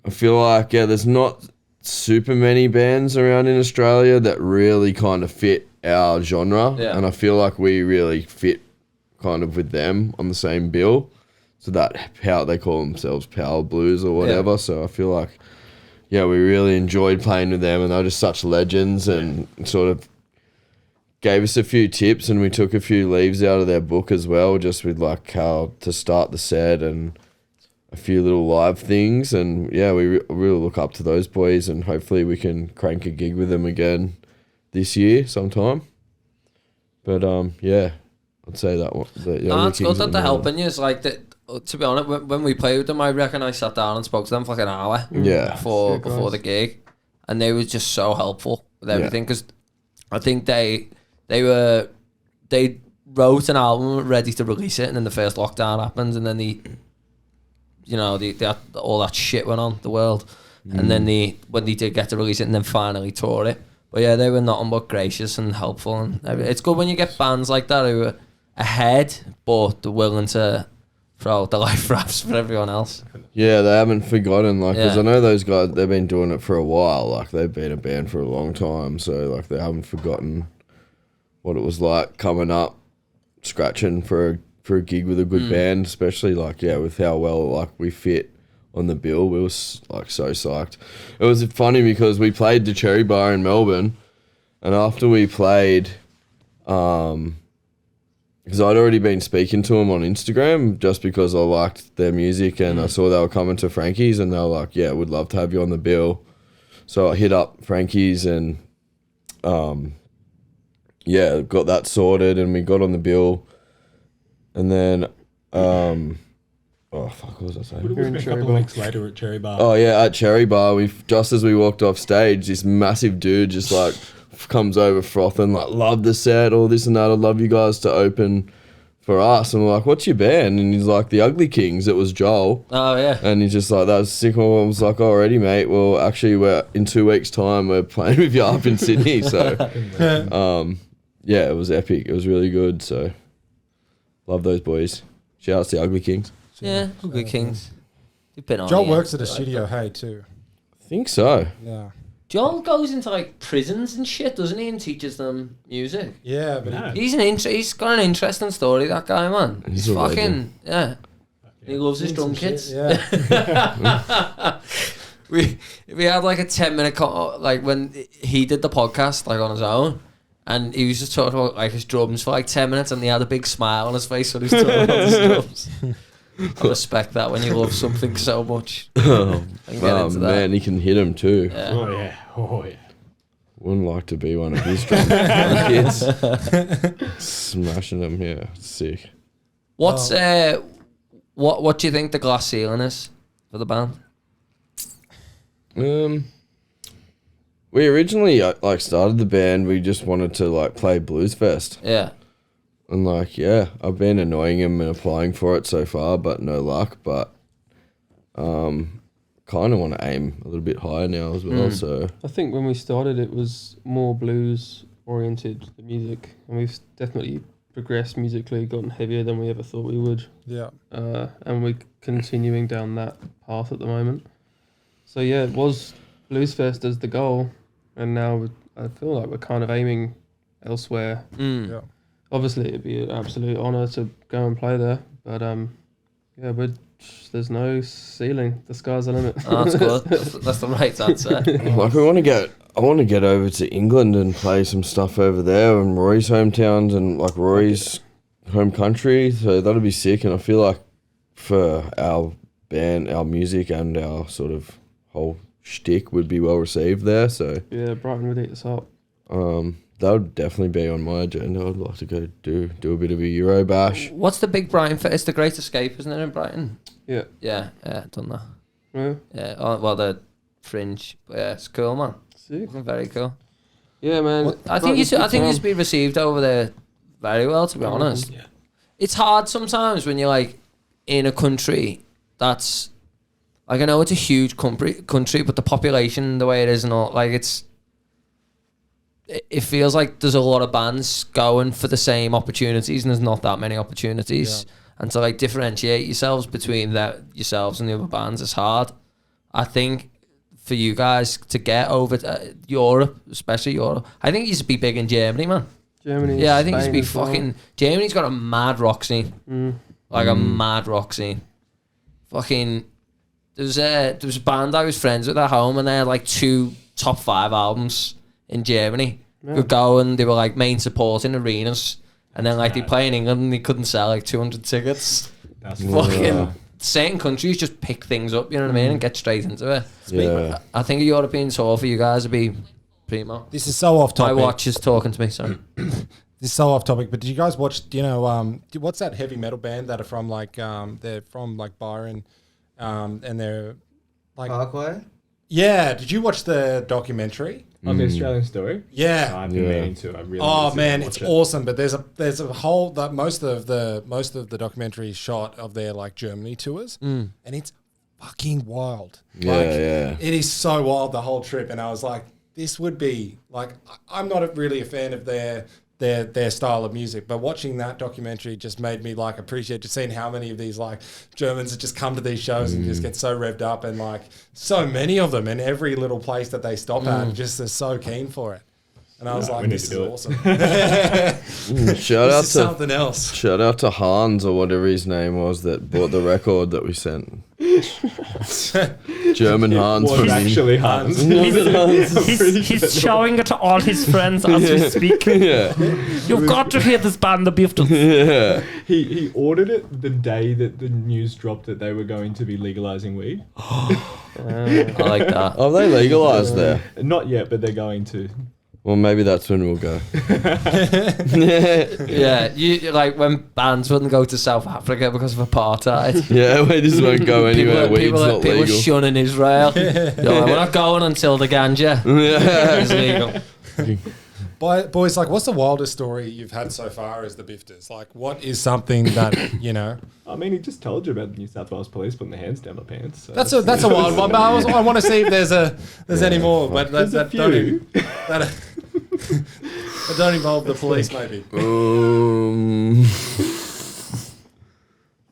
I feel like there's not super many bands around in Australia that really kind of fit our genre, and I feel like we really fit kind of with them on the same bill. So that how they call themselves power blues or whatever. So I feel like we really enjoyed playing with them, and they're just such legends, and sort of gave us a few tips, and we took a few leaves out of their book as well, just with like how to start the set and a few little live things. And we really look up to those boys, and hopefully we can crank a gig with them again this year sometime. But I'd say that one. It's good that they're helping you. It's like that. To be honest, when we played with them, I reckon I sat down and spoke to them for like an hour. Before the gig, and they were just so helpful with everything, because I think they wrote an album ready to release it, and then the first lockdown happened, and then they had all that shit went on the world, and then when they did get to release it, and then finally toured it. But yeah, they were nothing but gracious and helpful, and it's good when you get bands like that who are ahead but they're willing to throw out the life raps for everyone else. Yeah, they haven't forgotten, like, because I know those guys, they've been doing it for a while, like, they've been a band for a long time, so, like, they haven't forgotten what it was like coming up, scratching for a gig with a good band, especially, like, with how well, like, we fit on the bill. We was, like, so psyched. It was funny because we played the Cherry Bar in Melbourne, and after we played, because I'd already been speaking to them on Instagram just because I liked their music, and I saw they were coming to Frankie's, and they were like, would love to have you on the bill. So I hit up Frankie's and got that sorted, and we got on the bill. And then Oh fuck, what was I saying? Would have been a couple of weeks later at Cherry Bar. Oh yeah, at Cherry Bar, we just as we walked off stage, this massive dude just like comes over frothing, like, love the set, all this and that. I'd love you guys to open for us. And we're like, what's your band? And he's like, the Ugly Kings. It was Joel. Oh yeah. And he's just like, that was sick. And I was like, already, mate. Well, actually, we're in 2 weeks' time. We're playing with you up in Sydney. So, yeah, it was epic. It was really good. So, love those boys. Shout out to the Ugly Kings. Yeah, Ugly Kings. You've been on. Joel here. works at a studio, hey, too. I think so. Yeah. Joel goes into like prisons and shit, doesn't he, and teaches them music. Yeah, but No. He's got an interesting story, that guy, man. He's a fucking legend. yeah. He loves his drum kits. Yeah. we had like a 10-minute like when he did the podcast like on his own, and he was just talking about like his drums for like 10 minutes, and he had a big smile on his face when he was talking about his drums. I respect that when you love something so much. Oh, I can get into that. man, he can hit them too. Yeah. Oh yeah. Oh yeah. Wouldn't like to be one of his drum kids. Smashing them, yeah. Sick. What's what do you think the glass ceiling is for the band? We originally like started the band. We just wanted to like play Blues Fest, Yeah. and like I've been annoying him and applying for it so far, but no luck. But kind of want to aim a little bit higher now as well. So I think when we started, it was more blues oriented, the music, and we've definitely progressed musically, gotten heavier than we ever thought we would. Yeah. And we're continuing down that path at the moment. So yeah, it was Blues Fest as the goal, and now I feel like we're kind of aiming elsewhere. Yeah. Obviously, it'd be an absolute honour to go and play there, but yeah, there's no ceiling. The sky's the limit. Oh, that's good. That's the right answer. like I want to get over to England and play some stuff over there and Rory's hometowns and like Rory's home country. So that'll be sick. And I feel like for our band, our music and our sort of whole shtick would be well received there. So Yeah, Brighton would eat us up. that would definitely be on my agenda. I'd like to go do a bit of a Euro bash. What's the big Brighton Fest? It's the Great Escape, isn't it, in Brighton? Yeah. Yeah, done that. Yeah. Yeah, oh, well, the Fringe. But yeah, it's cool, man. Sick. Very cool. Yeah, man. I think it's been received over there very well, to be honest. Yeah. It's hard sometimes when you're like in a country that's like, I know it's a huge country, but the population the way it is and all, like it feels like there's a lot of bands going for the same opportunities and there's not that many opportunities. Yeah. And to like differentiate yourselves between yourselves and the other bands is hard. I think for you guys to get over to Europe, especially Europe, I think you should be big in Germany, man. Germany. Yeah, I think you should Spain be as well. fucking... Germany's got a mad rock scene. Like a mad rock scene. Fucking... There was a band I was friends with at home and they had like 2 top 5 albums in Germany. Yeah. Could go and they were like main support in arenas. And then like they play in England and they couldn't sell like 200 tickets. That's Fucking... Certain countries just pick things up, you know what I mean, and get straight into it. Yeah. I think a European tour for you guys would be primo. This is so off My topic. watch is talking to me, sorry. This is so off topic, but did you guys watch? Do you know what's that heavy metal band that are from like they're from like Byron, and they're like Parkway? yeah. Did you watch the documentary? On the Australian Story. Yeah. I've been Yeah. meaning to. I really. Oh need to man, watch it's it. awesome. But there's a whole that most of the documentary is shot of their like Germany tours, and it's fucking wild. Yeah. It is so wild the whole trip, and I was like, this would be like I'm not really a fan of their style of music, but watching that documentary just made me like appreciate just seeing how many of these like Germans that just come to these shows and just get so revved up, and like so many of them in every little place that they stop at just are so keen for it. And I was Yeah, we like, need this to is do it. awesome. Shout out This is to something else. shout out to Hans or whatever his name was that bought the record that we sent. German Hans Was from actually Hans. He's showing it to all his friends as we speak. yeah. You've got to hear this band, the Bifters. Yeah. He ordered it the day that the news dropped that they were going to be legalizing weed. I like that. Oh, they legalized there. Not yet, but they're going to. Well, maybe that's when we'll go. Yeah, you like when bands wouldn't go to South Africa because of apartheid. Yeah, we just won't go anywhere. Weed's not People are legal. shunning Israel. They're like, we're not going until the ganja is legal. Boys, like, what's the wildest story you've had so far as the Bifters? Like, what is something that, you know? I mean, he just told you about the New South Wales Police putting their hands down my pants. So That's a wild one, but I want to see if there's any more. But There's a few. that don't involve the police, maybe.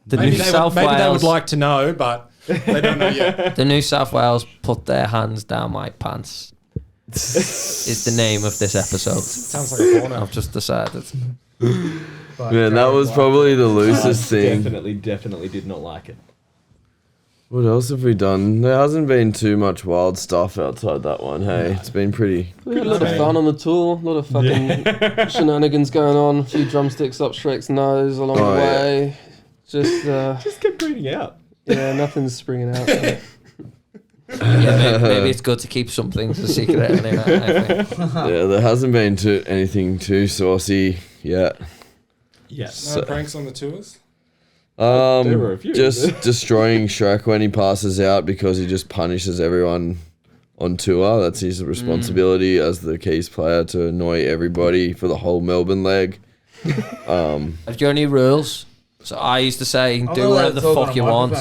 Maybe they would like to know, but they don't know yet. The New South Wales put their hands down my pants. Is the name of this episode. Sounds like a porno. I've just decided. Man, that was probably the loosest thing. Definitely did not like it. What else have we done? There hasn't been too much wild stuff outside that one. Hey, it's been pretty. We had a lot of fun on the tour. A lot of fucking shenanigans going on. A few drumsticks up Shrek's nose along the way. Just kept breathing out. Yeah, nothing's springing out. Yeah, maybe it's good to keep some things a secret anyway, I think. Yeah, there hasn't been anything too saucy yet. Yes. No pranks on the tours? There were a few. Just destroying Shrek when he passes out because he just punishes everyone on tour. That's his responsibility as the keys player to annoy everybody for the whole Melbourne leg. Have you got any rules? So I used to say, do whatever the fuck you want.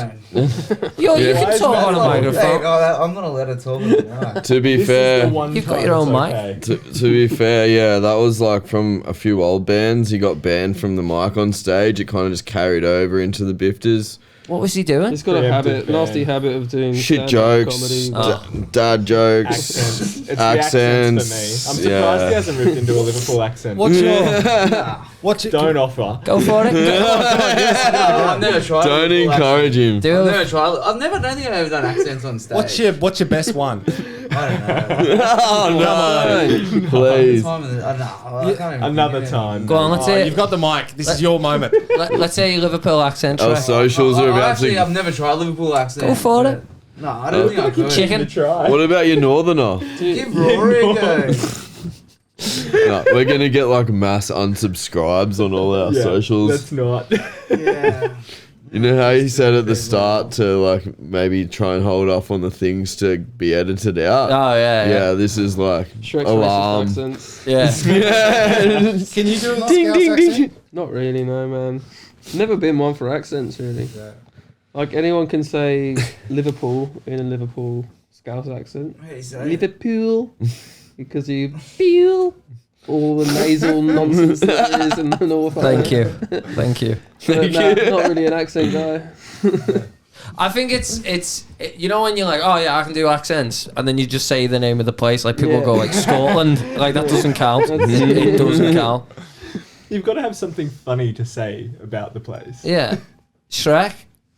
Yo, you can talk on a microphone. I'm not allowed to talk on the mic. To be fair, You've got your own mic. to be fair, yeah, that was like from a few old bands. He got banned from the mic on stage. It kind of just carried over into the Bifters. What was he doing? He's got a nasty habit of doing Shit stand-up jokes, comedy. dad jokes, Accents. It's accents. the accents for me. I'm surprised he hasn't ripped into a Liverpool accent. Don't offer. Go for it. I've never tried. Don't encourage him. Do I've it. never tried. Don't think I've ever done accents on stage. What's your best one? I don't know. Oh no! Please. Another time. Go on, let's say You've got the mic. This is your moment. let's say Liverpool accent. Our Trey. socials are about Actually, to. I've never tried Liverpool accent. Go for it. No, I don't think I could. Chicken. Try. What about your northerner? Give Rory a go. No, we're gonna get like mass unsubscribes on all our socials. That's not. Yeah. You know how he said at the start to like maybe try and hold off on the things to be edited out? Oh yeah. Yeah, this is like Shrek's alarm. racist accents. Yeah. Can you do a Ding, ding, accent? ding. Not really, no, man. Never been one for accents, really. Yeah. Like, anyone can say Liverpool in a Liverpool Scouse accent. What do you say? Liverpool, because you feel all the nasal nonsense there is in the north. Thank you. Thank you. But, nah, not really an accent guy. I think it's you know when you're like, oh yeah, I can do accents, and then you just say the name of the place, like people go like Scotland, like that doesn't count. It doesn't count. You've got to have something funny to say about the place. Yeah. Shrek,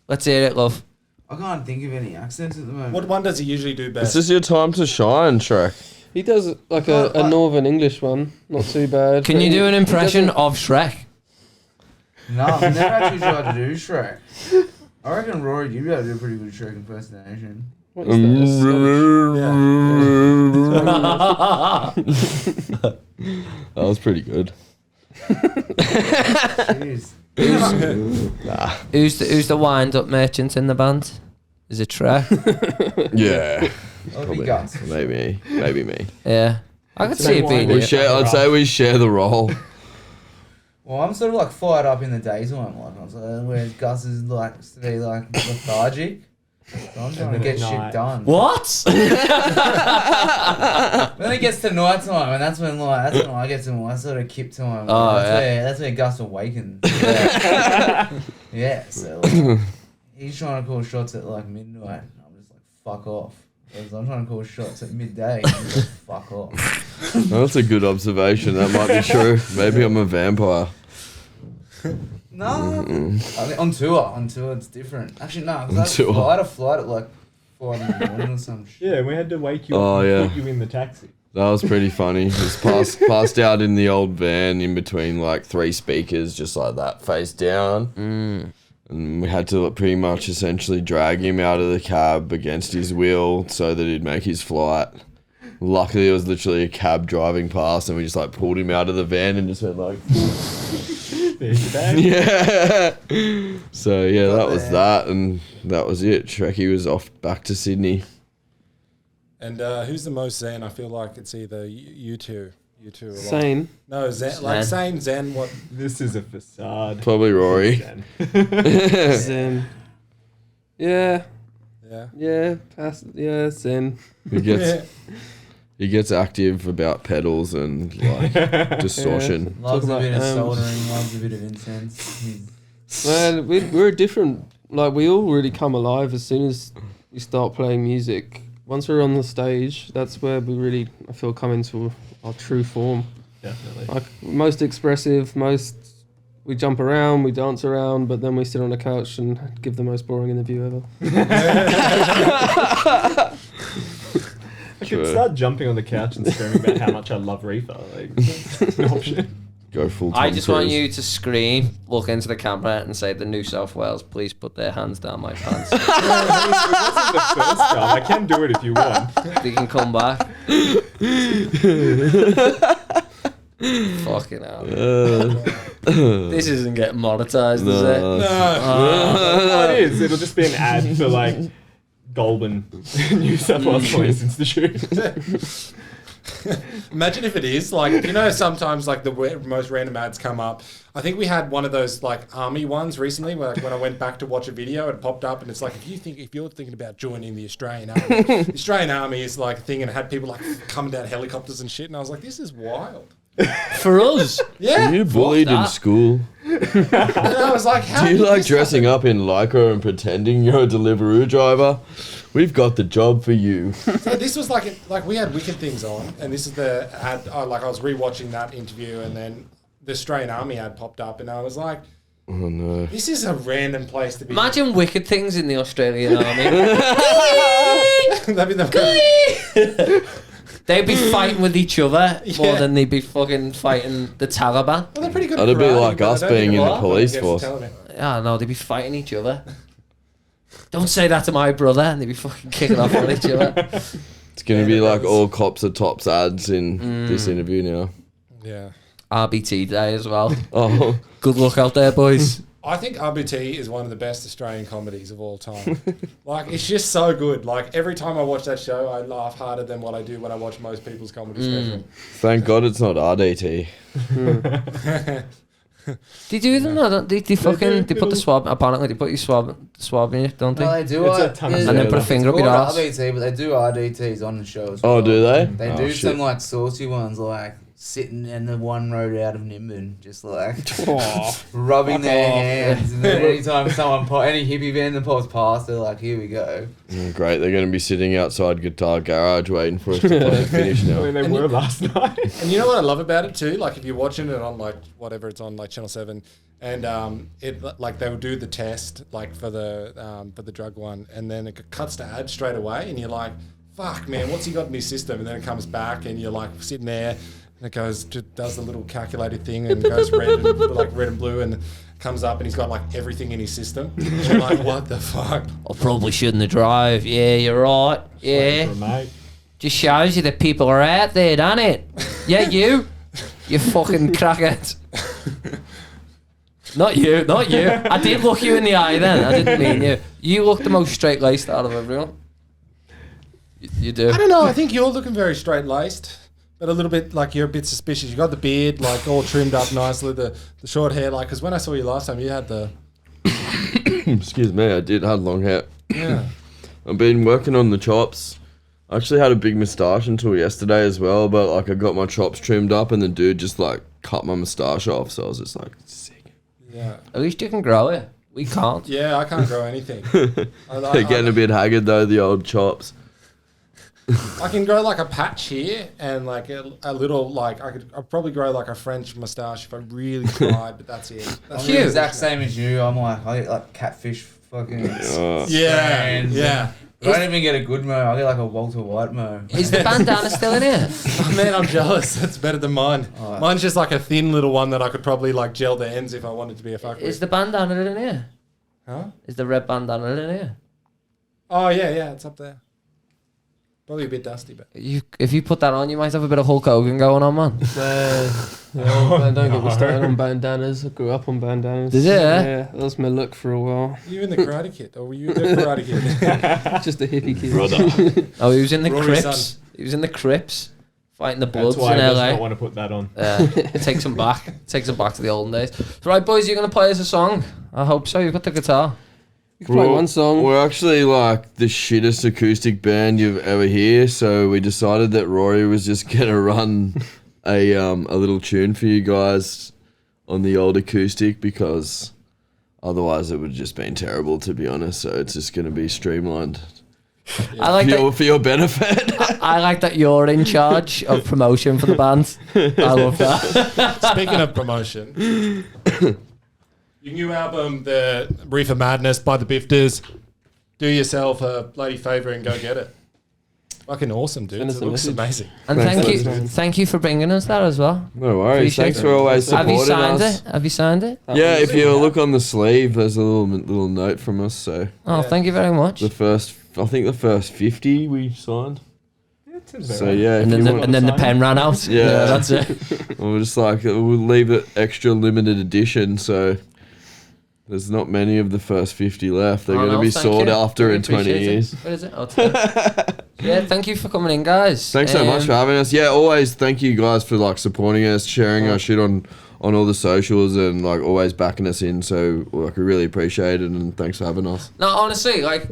let's hear it, love. I can't think of any accents at the moment. What one does he usually do best? This is your time to shine, Shrek. He does like a Northern English one, not too bad. Can you do an impression of Shrek? No, I've never actually tried to do Shrek. I reckon Rory, you'd be able to do a pretty good Shrek impersonation. What is that? That was pretty good. Jeez. Who's the wind-up merchant in the band? Is it Shrek? Yeah, I'll be Gus. maybe me. Yeah. I could see it being We you. share. I'd say we share the role. Well, I'm sort of like fired up in the daytime, whereas Gus is like to be like lethargic. So I'm trying to get shit done. What? Then it gets to night time, and that's when I get to my sort of kip time. Oh, That's where Gus awakens. Yeah, so he's trying to call shots at like midnight, and I'm just like, fuck off. Whereas I'm trying to call shots at midday, and he's like, fuck off. That's a good observation. That might be true. Maybe I'm a vampire. No, I mean, on tour it's different. Actually, no, On because tour. I had a flight at like 5 in the morning or some shit. Yeah, we had to wake you Oh, up and yeah. put you in the taxi. That was pretty funny. Just passed out in the old van in between like 3 speakers, just like that, face down. And we had to pretty much essentially drag him out of the cab against his will so that he'd make his flight. Luckily, it was literally a cab driving past, and we just like pulled him out of the van and just went like, There's your bag. yeah. So yeah, that was that, and that was it. Trekkie was off back to Sydney. And who's the most zen? I feel like it's either you two. You two. Sane. No, zen. Like sane zen. What? This is a facade. Probably Rory. Zen. Yeah. Yeah. Yeah. Zen. He gets active about pedals and like distortion. Loves a about, bit of soldering, loves a bit of incense. Man, we're different. Like, we all really come alive as soon as we start playing music. Once we're on the stage, that's where we really, I feel, come into our true form. Definitely. Like, most expressive, we jump around, we dance around, but then we sit on a couch and give the most boring interview ever. I could start jumping on the couch and screaming about how much I love Reefer. Like, that's an option. Go full. I just want you to scream, look into the camera, and say, "The New South Wales, please put their hands down my pants." It wasn't the first time. I can do it if you want. They can come back. Fucking hell. This isn't getting monetized, is it? No. Oh, it is. It'll just be an ad for like Goulburn New South Wales Police Institute. Imagine if it is like, you know, sometimes like the most random ads come up. I think we had one of those like army ones recently where, like, when I went back to watch a video, it popped up and it's like, if you're thinking about joining the Australian Army, the Australian Army is like a thing, and it had people like coming down helicopters and shit, and I was like, this is wild. For us. Yeah. Were you bullied in that. school? And I was like, how Do you did like this dressing up in Lycra and pretending you're a Deliveroo driver? We've got the job for you. So this was like we had Wicked things on, and this is the ad. I was rewatching that interview, and then the Australian Army ad popped up, and I was like, Oh no. this is a random place to be. Imagine Wicked things in the Australian Army. That'd be the They'd be fighting with each other more than they'd be fucking fighting the Taliban. Well, they're pretty good. at That'd be karate, like but I us don't being think in they're the police against the force. Taliban. Yeah, no, they'd be fighting each other. Don't say that to my brother, and they'd be fucking kicking off on each other. It's going to be like all cops are tops ads in this interview now. Yeah. RBT day as well. Oh, Good luck out there, boys. I think RBT is one of the best Australian comedies of all time. Like, it's just so good. Like, every time I watch that show, I laugh harder than what I do when I watch most people's comedy special. thank God it's not RDT. They do them, no? They fucking they put the swab. Apparently, they put your swab in it, don't they? No, they do. It's a ton of And then put a finger up your called arse. RBT, but they do RDTs on the show as Oh, well. do they? They Oh, do shit. some like saucy ones, like sitting in the one road out of Nimbin, just like rubbing their hands. And then anytime any hippie band that pops past, they're like, "Here we go." Great, they're going to be sitting outside Guitar Garage waiting for us to play the finish I now. mean, they were last night. And you know what I love about it too? Like, if you're watching it on like whatever it's on, like Channel 7, and it like they will do the test like for the drug one, and then it cuts to ad straight away, and you're like, fuck man, what's he got in his system? And then it comes back, and you're like sitting there, and it goes does the little calculated thing, and goes red and blue, and comes up, and he's got like everything in his system. And you're like, what the fuck? I probably shouldn't have drive. Yeah, you're right. Yeah. For a mate. Just shows you that people are out there, doesn't it? Yeah, you fucking crackhead. Not you. I did look you in the eye then. I didn't mean you. You look the most straight-laced out of everyone. You do. I don't know. I think you're looking very straight laced, but a little bit like you're a bit suspicious. You got the beard like all trimmed up nicely, the short hair. Like, because when I saw you last time, you had the Excuse me, I did have long hair. yeah. I've been working on the chops. I actually had a big moustache until yesterday as well, but like I got my chops trimmed up and the dude just like cut my moustache off, so I was just like, sick. Yeah, At least you can grow it. We can't. yeah. I can't grow anything. They're getting a bit haggard though, the old chops. I can grow like a patch here and like a little like I'd probably grow like a French moustache if I really tried, but that's it. That's I'm the exact same as you. I'm like, I get like catfish fucking. Yeah, strands. yeah. I don't even get a good mo. I get like a Walter White mo. Is the bandana still in here? Oh, man, I'm jealous. That's better than mine. Oh. Mine's just like a thin little one that I could probably like gel the ends if I wanted to be a fuck Is with. the bandana in here? Huh? Is the red bandana in here? Oh yeah, it's up there. Probably a bit dusty, but If you put that on, you might have a bit of Hulk Hogan going on, man. Man, don't get me started on bandanas. I grew up on bandanas. Did you? Yeah, that was my look for a while. you in the Karate Kid, or were you the Karate Kid? Just a hippie kid. Brother. Oh, he was in the Rory's Crips. son. He was in the Crips, fighting the Bloods That's why in he does LA. not want to put that on. It takes him back. Takes him back to the olden days. So, right, boys, you're gonna play us a song. I hope so. You've got the guitar. You can play one song. We're actually like the shittest acoustic band you've ever heard, so we decided that Rory was just gonna run a little tune for you guys on the old acoustic because otherwise it would have just been terrible, to be honest. So it's just gonna be streamlined I like that. for your benefit. I like that you're in charge of promotion for the band. I love that. Speaking of promotion, your new album, The Reefer Madness by the Bifters. Do yourself a bloody favour and go get it. Fucking awesome, dude. Send us It a looks message. amazing. And Thanks, thank you for bringing us that as well. No worries. Appreciate Thanks it. for always Have you supporting signed us. it? Have you signed it? Yeah, if you look on the sleeve, there's a little note from us. So Oh, thank you very much. I think the first 50 we signed. Yeah, it seems about So right. yeah, And if then, you the, want, and then the pen ran out. Yeah. That's it. we're just like we'll leave it extra limited edition. So there's not many of the first 50 left. They're Oh, going to no, be thank sought you. after Really in 20 appreciate it. years. What is it? Oh, 10. Yeah, thank you for coming in, guys. Thanks so much for having us. Yeah, always thank you guys for like supporting us, sharing our shit on all the socials, and like always backing us in. So like we really appreciate it, and thanks for having us. No, honestly, like,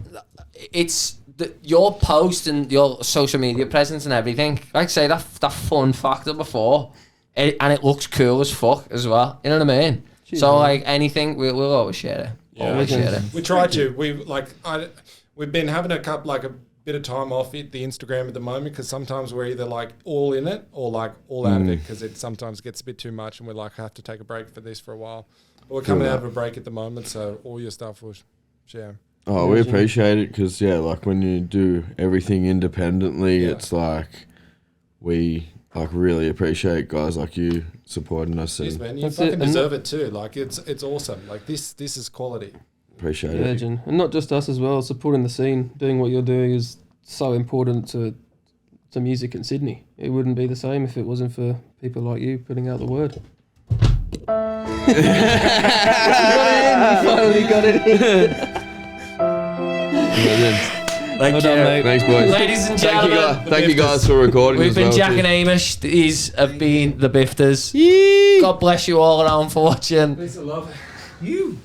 it's your post and your social media presence and everything. Like I say, that fun factor before, and it looks cool as fuck as well. You know what I mean? So like anything, we'll always share it. Yeah. Always share it. We tried to. We've been having a bit of time off the Instagram at the moment because sometimes we're either like all in it or like all out of it because it sometimes gets a bit too much and we're like have to take a break for this for a while. But we're coming out of a break at the moment, so all your stuff we'll share. Oh, we appreciate it because yeah, like when you do everything independently, Yeah. it's like we like really appreciate guys like you supporting us Jeez, and man, you That's fucking it, and- deserve it too. Like it's awesome. Like this is quality. appreciate it. Legend. And not just us as well, supporting the scene. Doing what you're doing is so important to music in Sydney. It wouldn't be the same if it wasn't for people like you putting out the word. Finally got it. Thank Well done, mate. Thanks, boys. Ladies and Thank you, gentlemen, guys. Thank you guys for recording. we've as been well, Jack too. and Hamish. These have been the Bifters. God bless you all around for watching. Peace of love. You.